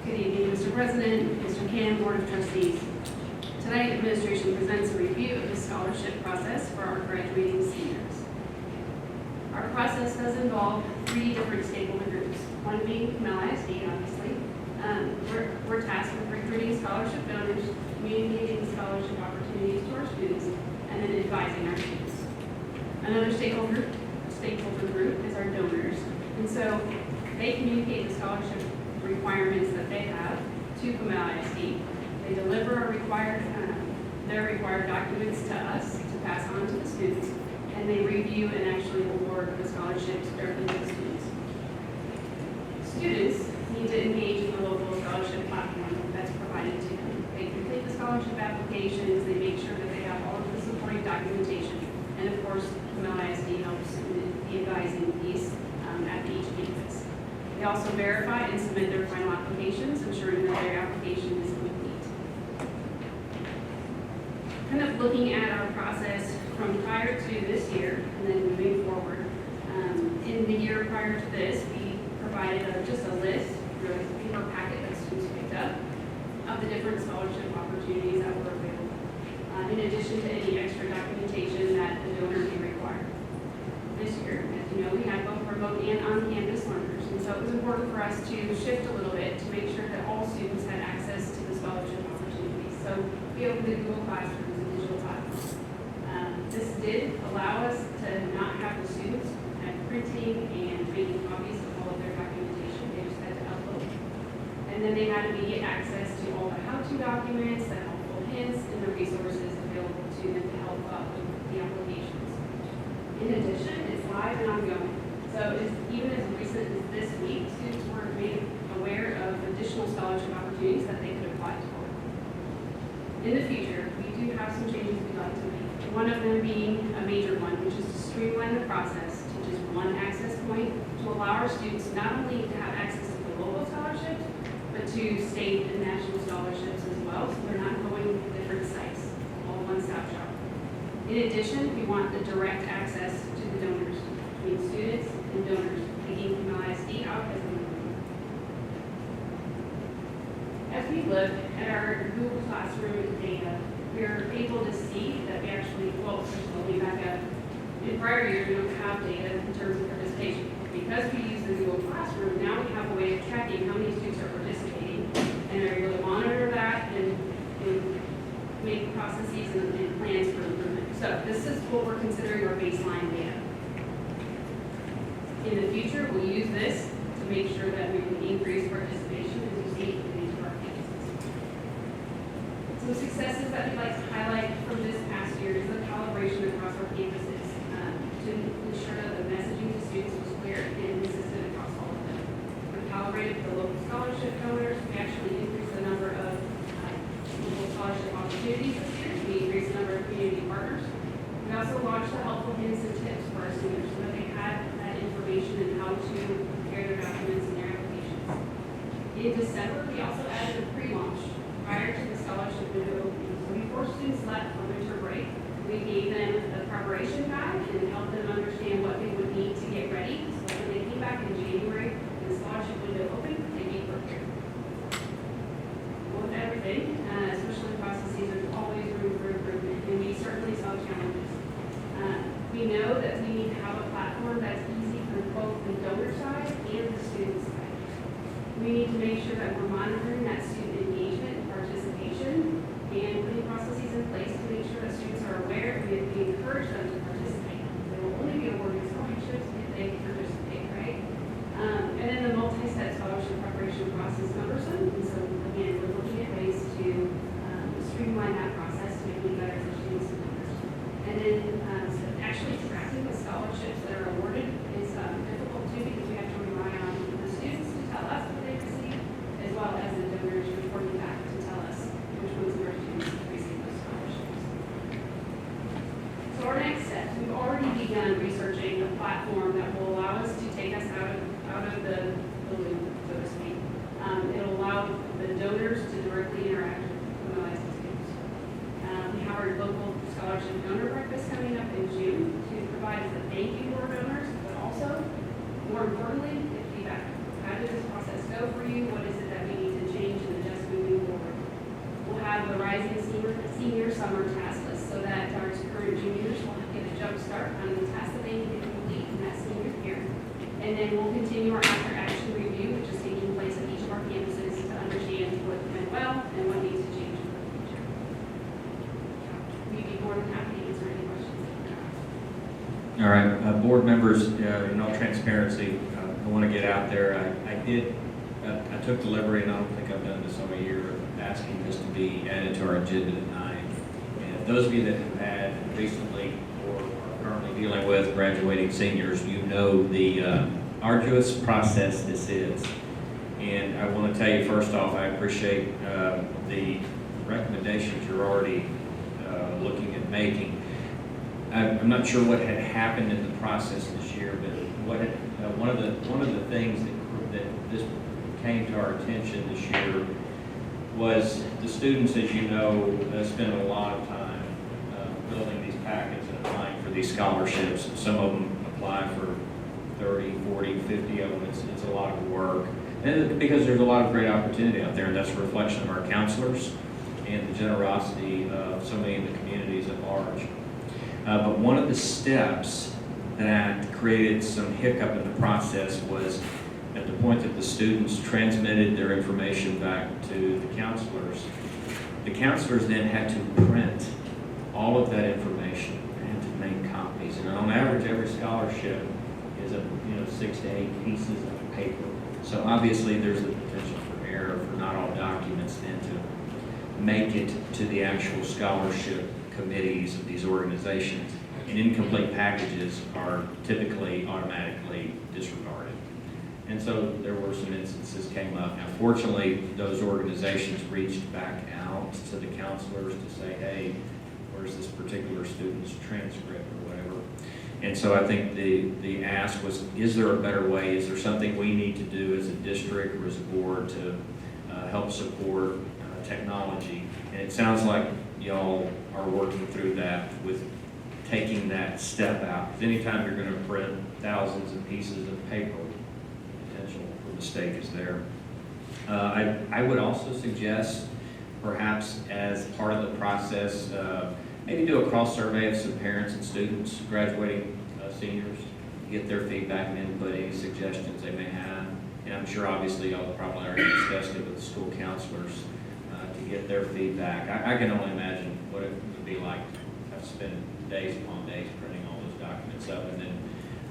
Good evening, Mr. President, Mr. Kim, Board of Trustees. Tonight, administration presents a review of the scholarship process for our graduating seniors. Our process does involve 3 different stakeholder groups, one being Comal ISD, obviously. We're tasked with recruiting scholarship donors, communicating scholarship advising our students. Another stakeholder group is our donors. And so they communicate the scholarship requirements that they have to Comal ISD. They deliver their required documents to us to pass on to the students, and they review and actually award the scholarships directly to the students. Students need to engage in the local scholarship platform that's provided to them. They complete the scholarship applications, they make sure that they have all of the supporting documentation, and of course, Comal ISD helps in the advising piece at each campus. They also verify and submit their final applications, ensuring that their application is complete. Kind of looking at our process from prior to this year and then moving forward. In the year prior to this, we provided just a list, or a paper packet that students picked up of the different scholarship opportunities that were available, in addition to any extra documentation that the donor may require. This year, as you know, we had both remote and on-campus learners, and so it was important for us to shift a little bit to make sure that all students had access to the scholarship opportunities. So we opened the Google Classrooms and digital platforms. This did allow us to not have the students printing and making copies of all of their documentation. They just had to upload. And then they had immediate access to all the how-to documents, the helpful hints, and the resources available to them to help with the applications. In addition, it's live and ongoing. So even as recent as this week, students were made aware of additional scholarship opportunities that they could apply for. In the future, we do have some changes we'd like to make. One of them being a major one, which is to streamline the process to just one access point to allow our students not only to have access to the local scholarships, but to state and national scholarships as well, so they're not going to different sites, all one-stop shop. In addition, we want the direct access to the donors, between students and donors, taking Comal ISD out as a minimum. As we look at our Google Classroom data, we are able to see that we actually, well, first of all, we back up. In prior years, we don't have data in terms of participation. Because we use the Google Classroom, now we have a way of tracking how many students are participating and are able to monitor that and make processes and plans for improvement. So this is what we're considering our baseline data. In the future, we'll use this to make sure that we can increase participation as you see in each of our campuses. Some successes that we'd like to highlight from this past year is the calibration across our campuses to ensure that the messaging to students was clear and consistent across all of them. We calibrated the local scholarship donors. We actually increased the number of local scholarship opportunities this year. We increased the number of community partners. We also launched the helpful hints and tips for our students so that they had that information and how to prepare their documents and their applications. In December, we also added a pre-launch prior to the scholarship window opening. So before students left for winter break, we gave them a preparation guide and helped them understand what they would need to get ready so that when they came back in January and the scholarship window opened, they'd be prepared. With everything, especially processes, there's always room for improvement, and we certainly saw challenges. We know that we need to have a platform that's easy for both the donor side and the student side. We need to make sure that we're monitoring that student engagement and participation and putting processes in place to make sure that students are aware and we encourage them to participate. They will only be awarded scholarships if they participate, right? And then the multi-step scholarship preparation process is cumbersome, and so again, we're looking at ways to streamline that process to make it better for students and donors. And then so actually tracking the scholarships that are awarded is difficult too because we have to rely on the students to tell us what they receive, as well as the donors reporting back to tell us which ones of our students receive those scholarships. So our next step, we've already begun researching a platform that will allow us to take us out of the loop, so to speak. It'll allow the donors to directly interact with the licensed students. We have our local scholarship donor breakfast coming up in June to provide us a thank you to our donors, but also, more importantly, get feedback. How did this process go for you? What is it that we need to change and adjust moving forward? We'll have the Rising Senior Summer Task List so that our current juniors will get a jump start on the tasks that they need to complete in that senior year. And then we'll continue our after action review, which is taking place at each of our campuses to understand what went well and what needs to change in the future. We'd be more than happy to answer any questions. All right, board members, in all transparency, I want to get out there. I took delivery, and I don't think I've done this all year, of asking this to be added to our agenda tonight. And those of you that have had recently or are currently dealing with graduating seniors, you know the arduous process this is. And I want to tell you, first off, I appreciate the recommendations you're already looking at making. I'm not sure what had happened in the process this year, but one of the things that this came to our attention this year was the students, as you know, spend a lot of time building these packets and applying for these scholarships. Some of them apply for 30, 40, 50 of them. It's a lot of work. And because there's a lot of great opportunity out there, and that's a reflection of our counselors and the generosity of so many of the communities at large. But one of the steps that created some hiccup in the process was at the point that the students transmitted their information back to the counselors. The counselors then had to print all of that information and to make copies. And on average, every scholarship is 6 to 8 pieces of paper. So obviously, there's the potential for error for not all documents then to make it to the actual scholarship committees of these organizations. And incomplete packages are typically automatically disregarded. And so there were some instances came up. Now, fortunately, those organizations reached back out to the counselors to say, hey, where's this particular student's transcript or whatever. And so I think the ask was, is there a better way? Is there something we need to do as a district or as a board to help support technology? And it sounds like y'all are working through that with taking that step out. Because anytime you're going to print thousands of pieces of paper, the potential for mistake is there. I would also suggest, perhaps as part of the process, maybe do a cross survey of some parents and students, graduating seniors, get their feedback and input, any suggestions they may have. And I'm sure obviously y'all probably already discussed it with the school counselors to get their feedback. I can only imagine what it would be like to spend days upon days printing all those documents up and then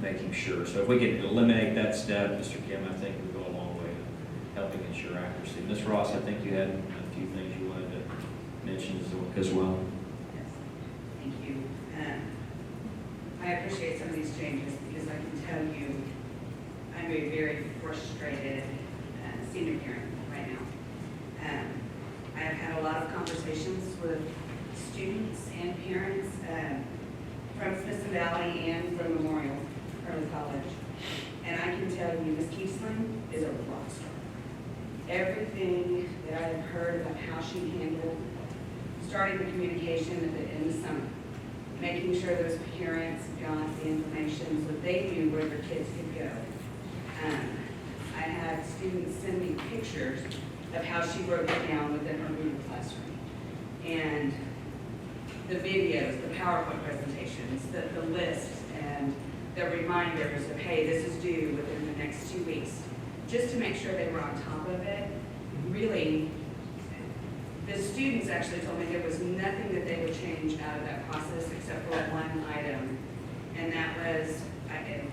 making sure. So if we could eliminate that step, Mr. Kim, I think would go a long way to helping ensure accuracy. Ms. Ross, I think you had a few things you wanted to mention as well. Yes, thank you. I appreciate some of these changes because I can tell you I'm a very frustrated senior parent right now. I have had a lot of conversations with students and parents from Smithson Valley and from Memorial Early College. And I can tell you, Ms. Kiesling is a rock star. Everything that I have heard about how she handled starting the communication in the summer, making sure those parents got the information so they knew where their kids could go. I had students send me pictures of how she broke it down within her Google Classroom. And the videos, the PowerPoint presentations, the lists, and the reminders of, hey, this is due within the next 2 weeks, just to make sure they were on top of it. Really, the students actually told me there was nothing that they would change out of that process except for one item, and that was, I'm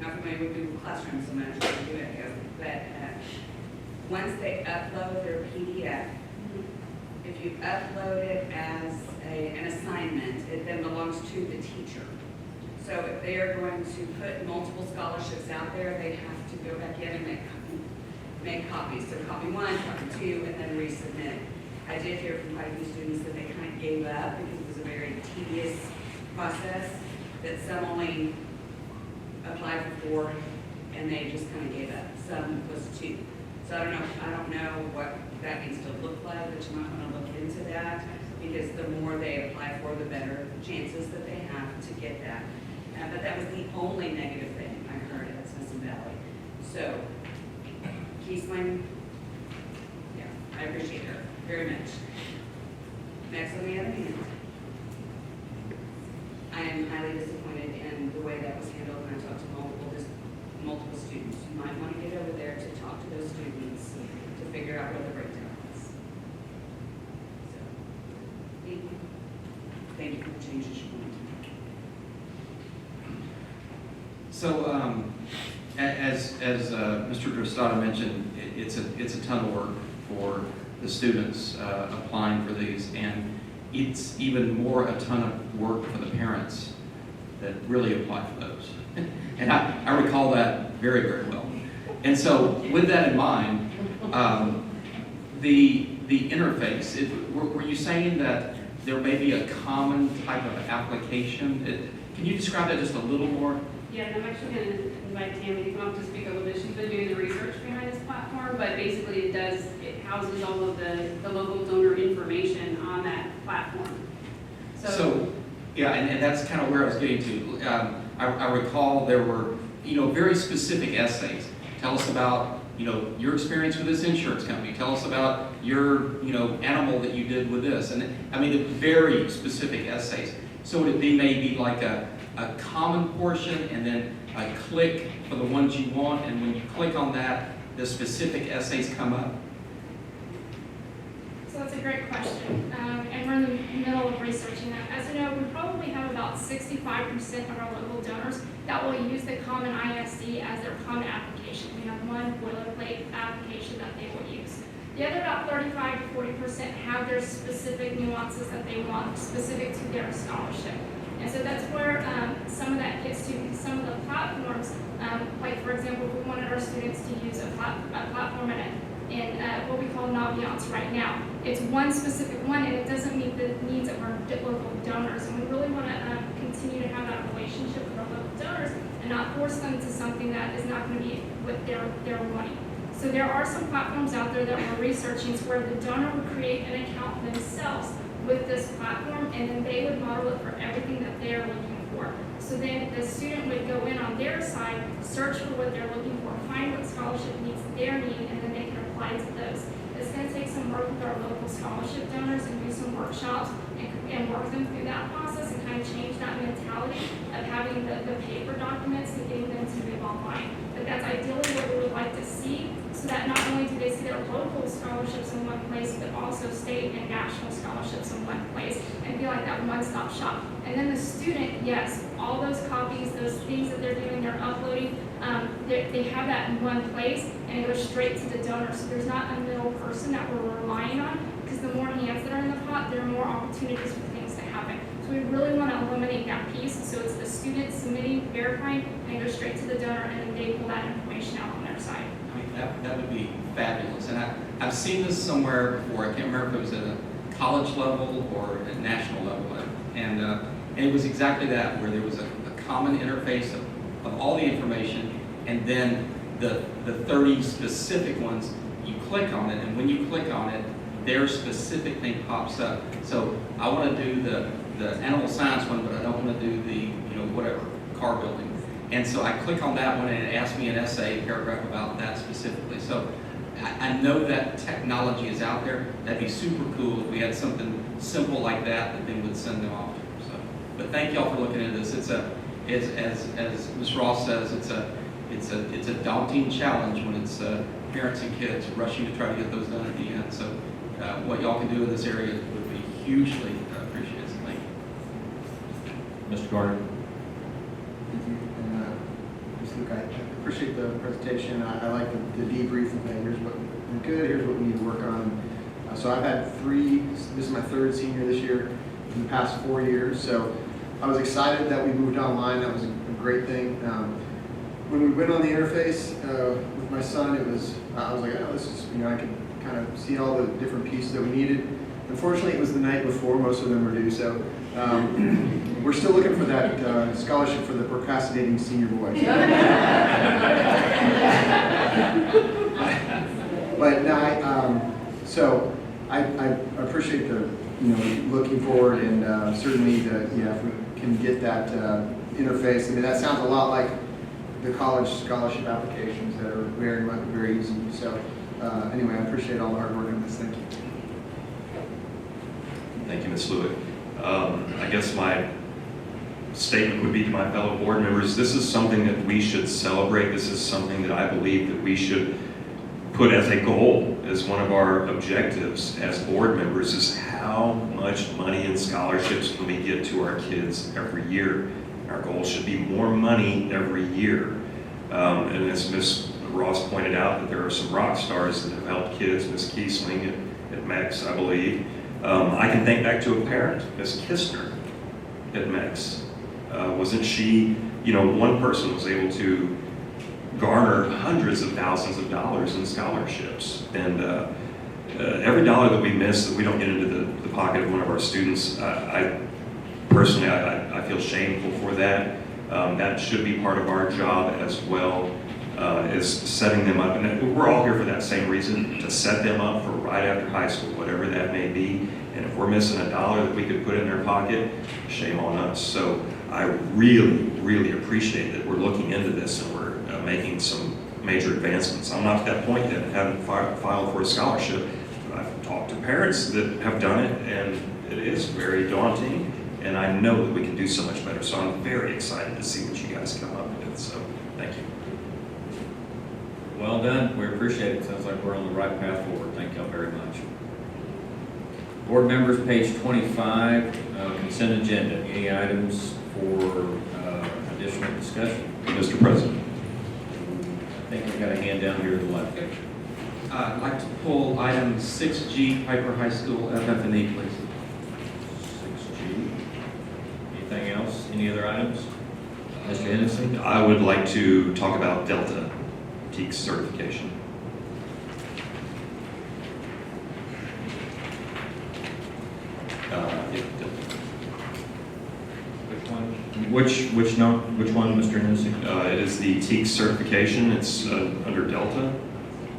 not familiar with Google Classroom so much, but once they upload their PDF, if you upload it as an assignment, it then belongs to the teacher. So if they are going to put multiple scholarships out there, they have to go back in and make copies. So copy 1, copy 2, and then resubmit. I did hear from quite a few students that they kind of gave up because it was a very tedious process, that some only applied for 4 and they just kind of gave up. Some was 2. So I don't know what that needs to look like, but you might want to look into that, because the more they apply for, the better chances that they have to get that. But that was the only negative thing I heard at Smithson Valley. So, Kiesling, yeah, I appreciate her very much. Next, on the other hand, I am highly disappointed in the way that was handled when I talked to multiple students. You might want to get over there to talk to those students to figure out what the breakdown is. So, thank you for the changes you want to make. So, as Mr. Drostada mentioned, it's a ton of work for the students applying for these, and it's even more a ton of work for the parents that really apply for those. And I recall that very, very well. And so, with that in mind, the interface, were you saying that there may be a common type of application? Can you describe that just a little more? Yeah, and I'm actually going to invite Tammy to come up to speak a little bit. She's been doing the research behind this platform, but basically it houses all of the local donor information on that platform. So yeah, and that's kind of where I was getting to. I recall there were, very specific essays. Tell us about, your experience with this insurance company. Tell us about your, animal that you did with this. And I mean, very specific essays. So would it be maybe like a common portion and then a click for the ones you want, and when you click on that, the specific essays come up? So that's a great question, and we're in the middle of researching that. As you know, we probably have about 65% of our local donors that will use the Common ISD as their common application. We have one boilerplate application that they will use. The other about 35 to 40% have their specific nuances that they want specific to their scholarship. And so that's where some of that gets to. Some of the platforms, like for example, if we wanted our students to use a platform in what we call Naviance right now. It's one specific one, and it doesn't meet the needs of our local donors. And we really want to continue to have that relationship with our local donors and not force them to something that is not going to be what they're wanting. So there are some platforms out there that we're researching where the donor would create an account themselves with this platform, and then they would model it for everything that they're looking for. So then the student would go in on their side, search for what they're looking for, find what scholarship meets their need, and then they can apply to those. It's going to take some work with our local scholarship donors and do some workshops and work them through that process and kind of change that mentality of having the paper documents and getting them to move online. But that's ideally what we would like to see, so that not only do they see their local scholarships in one place, but also state and national scholarships in one place, and feel like that one-stop shop. And then the student, yes, all those copies, those things that they're doing, they're uploading, they have that in one place, and it goes straight to the donor. So there's not a middle person that we're relying on, because the more hands that are in the pot, there are more opportunities for things to happen. So we really want to eliminate that piece. So it's the student submitting, verifying, and it goes straight to the donor, and then they pull that information out on their side. I mean, that would be fabulous. And I've seen this somewhere before. I can't remember if it was at a college level or at national level. And it was exactly that, where there was a common interface of all the information, and then the 30 specific ones, you click on it, and when you click on it, their specific thing pops up. So I want to do the animal science one, but I don't want to do the, whatever, car building. And so I click on that one, and it asks me an essay, paragraph about that specifically. So I know that technology is out there. That'd be super cool if we had something simple like that then would send them off to. So, but thank y'all for looking into this. It's as Ms. Ross says, it's a daunting challenge when it's parents and kids rushing to try to get those done at the end. So what y'all can do in this area would be hugely appreciated. So thank you. Mr. Gardner. Thank you. And Ms. Luke, I appreciate the presentation. I like the debrief of here's what we're good, here's what we need to work on. So I've had this is my third senior this year in the past 4 years. So I was excited that we moved online. That was a great thing. When we went on the interface with my son, I was like, oh, this is, I can kind of see all the different pieces that we needed. Unfortunately, it was the night before most of them were due, so we're still looking for that scholarship for the procrastinating senior boy. But no, so I appreciate the looking forward, and certainly if we can get that interface. I mean, that sounds a lot like the college scholarship applications that are very easy. So anyway, I appreciate all the hard work on this. Thank you. Thank you, Ms. Lewitt. I guess my statement would be to my fellow board members, this is something that we should celebrate. This is something that I believe that we should put as a goal, as one of our objectives as board members, is how much money in scholarships can we get to our kids every year. And our goal should be more money every year. And as Ms. Ross pointed out, that there are some rock stars that have helped kids, Ms. Kiesling at MEX, I believe. I can think back to a parent, Ms. Kistner at MEX. Wasn't she, one person was able to garner hundreds of thousands of dollars in scholarships. And every dollar that we miss, that we don't get into the pocket of one of our students, I personally feel shameful for that. That should be part of our job as well, is setting them up. And we're all here for that same reason, to set them up for right after high school, whatever that may be. And if we're missing a dollar that we could put in their pocket, shame on us. So I really, really appreciate that we're looking into this and we're making some major advancements. I'm not at that point yet, haven't filed for a scholarship. I've talked to parents that have done it, and it is very daunting, and I know that we can do so much better. So I'm very excited to see what you guys come up with. So thank you. Well done. We appreciate it. Sounds like we're on the right path forward. Thank y'all very much. Board members, page 25, consent agenda. Any items for additional discussion? Mr. President. I think I've got a hand down here to the left. I'd like to pull item 6G, Piper High School FF&E, please. 6G. Anything else? Any other items? Mr. Hennessy? I would like to talk about Delta TEAC certification. Which one, Mr. Hennessy? It is the TEAC certification. It's under Delta.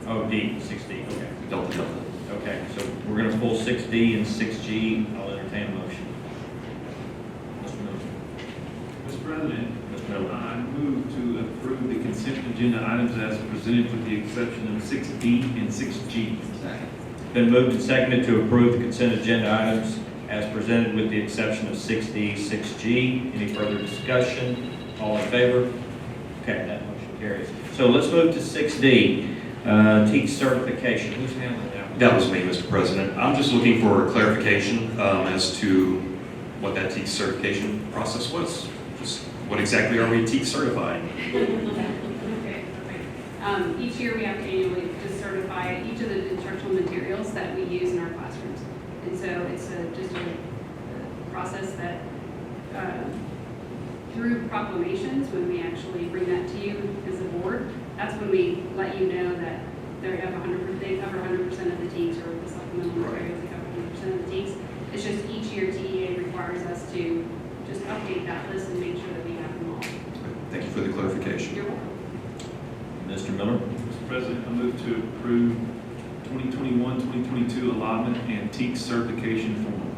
Oh, D, 6D, okay. Delta. Okay, so we're going to pull 6D and 6G. I'll entertain a motion. Mr. Miller. Mr. President, Mr. Miller. I move to approve the consent agenda items as presented with the exception of 6D and 6G. Been moved and seconded to approve the consent agenda items as presented with the exception of 6D, 6G. Any further discussion? All in favor? Okay, that motion carries. So let's move to 6D, TEAC certification. Who's handling that one? That was me, Mr. President. I'm just looking for clarification as to what that TEAC certification process was. Just what exactly are we TEAC certifying? Okay. Each year we have to annually just certify each of the instructional materials that we use in our classrooms. And so it's just a process that through proclamations, when we actually bring that to you as a board, that's when we let you know that they cover 100% of the TEACs, or the supplemental materials, they cover 100% of the TEACs. It's just each year TEA requires us to just update that list and make sure that we have them all. Thank you for the clarification. You're welcome. Mr. Miller? Mr. President, I move to approve 2021-2022 allotment and TEAC certification form.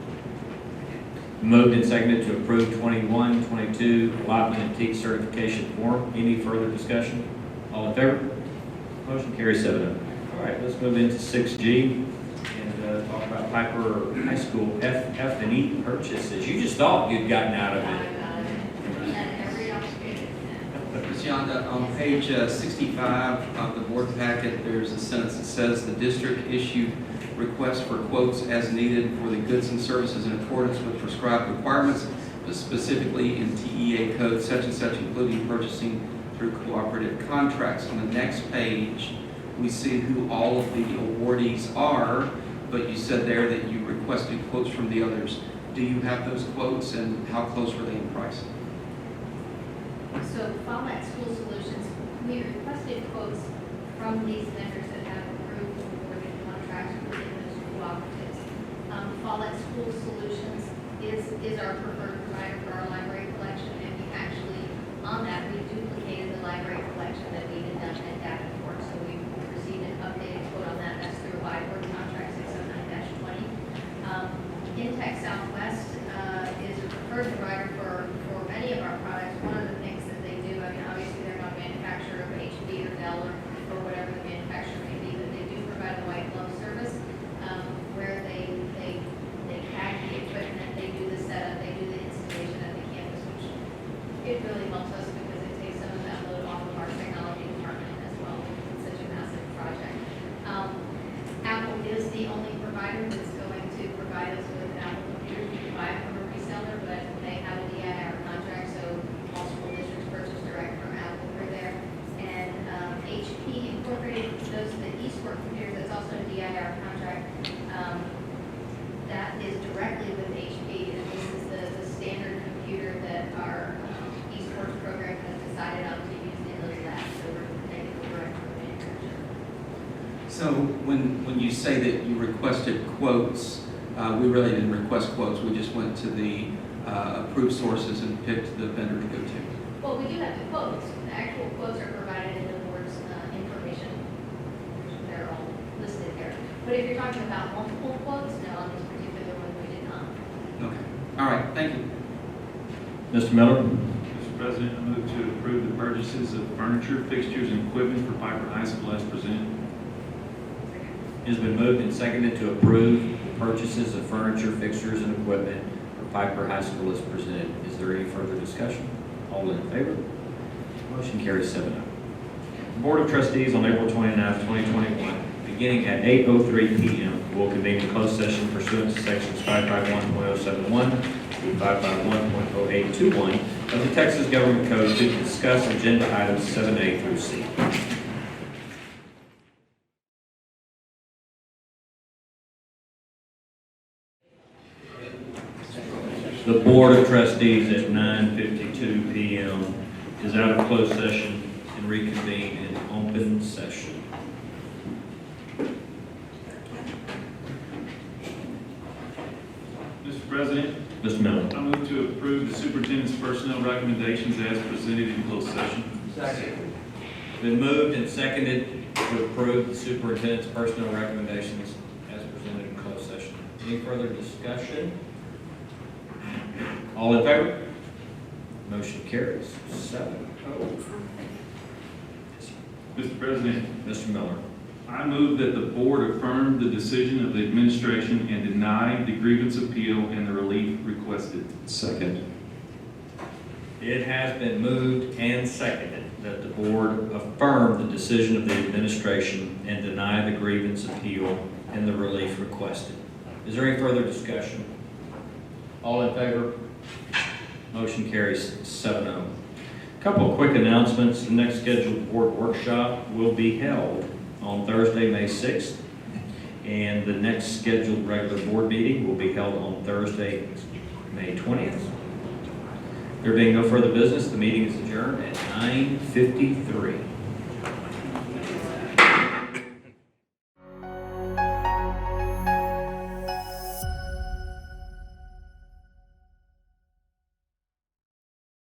Moved and seconded to approve 21-22 allotment and TEAC certification form. Any further discussion? All in favor? Motion carries 7-0. All right, let's move into 6G and talk about Piper High School F&E purchases. You just thought you'd gotten out of it. Ms. Yonda, on page 65 of the board packet, there's a sentence that says the district issued requests for quotes as needed for the goods and services in accordance with prescribed requirements, but specifically in TEA code such and such, including purchasing through cooperative contracts. On the next page, we see who all of the awardees are, but you said there that you requested quotes from the others. Do you have those quotes, and how close were they in price? So Follett School Solutions, we requested quotes from these vendors that have approved awarded contracts within those cooperatives. Follett School Solutions is our preferred provider for our library collection, and we actually, on that, we duplicated the library collection that we had done at Davenport. So we received an updated quote on that. That's through library contract 609-20. Intech Southwest is a preferred provider for many of our products. One of the things that they do, I mean, obviously they're not a manufacturer of HP or Dell or whatever the manufacturer may be, but they do provide a white glove service where they tag the equipment, they do the setup, they do the So when you say that you requested quotes, we really didn't request quotes. We just went to the approved sources and picked the vendor to go to. Well, we do have the quotes. The actual quotes are provided in the board's information. They're all listed there. But if you're talking about multiple quotes, no, on this particular one, we did not. Okay. All right. Thank you. Mr. Miller? Mr. President, I move to approve the purchases of furniture, fixtures, and equipment for Piper High School as presented. It has been moved and seconded to approve the purchases of furniture, fixtures, and equipment for Piper High School as presented. Is there any further discussion? All in favor? Motion carries 7-0. The Board of Trustees on April 29, 2021, beginning at 8:03 p.m., will convene a closed session pursuant to sections 551.071 through 551.0821 of the Texas Government Code to discuss agenda items 7A through C. The Board of Trustees at 9:52 p.m. is out of closed session and reconvene in open session. Mr. President, Mr. Miller. I move to approve the superintendent's personnel recommendations as presented in closed session. Second. Been moved and seconded to approve the superintendent's personnel recommendations as presented in closed session. Any further discussion? All in favor? Motion carries 7-0. Mr. President, Mr. Miller. I move that the board affirm the decision of the administration and deny the grievance appeal and the relief requested. Second. It has been moved and seconded that the board affirm the decision of the administration and deny the grievance appeal and the relief requested. Is there any further discussion? All in favor? Motion carries 7-0. Couple of quick announcements. The next scheduled board workshop will be held on Thursday, May 6th, and the next scheduled regular board meeting will be held on Thursday, May 20th. There being no further business, the meeting is adjourned at 9:53.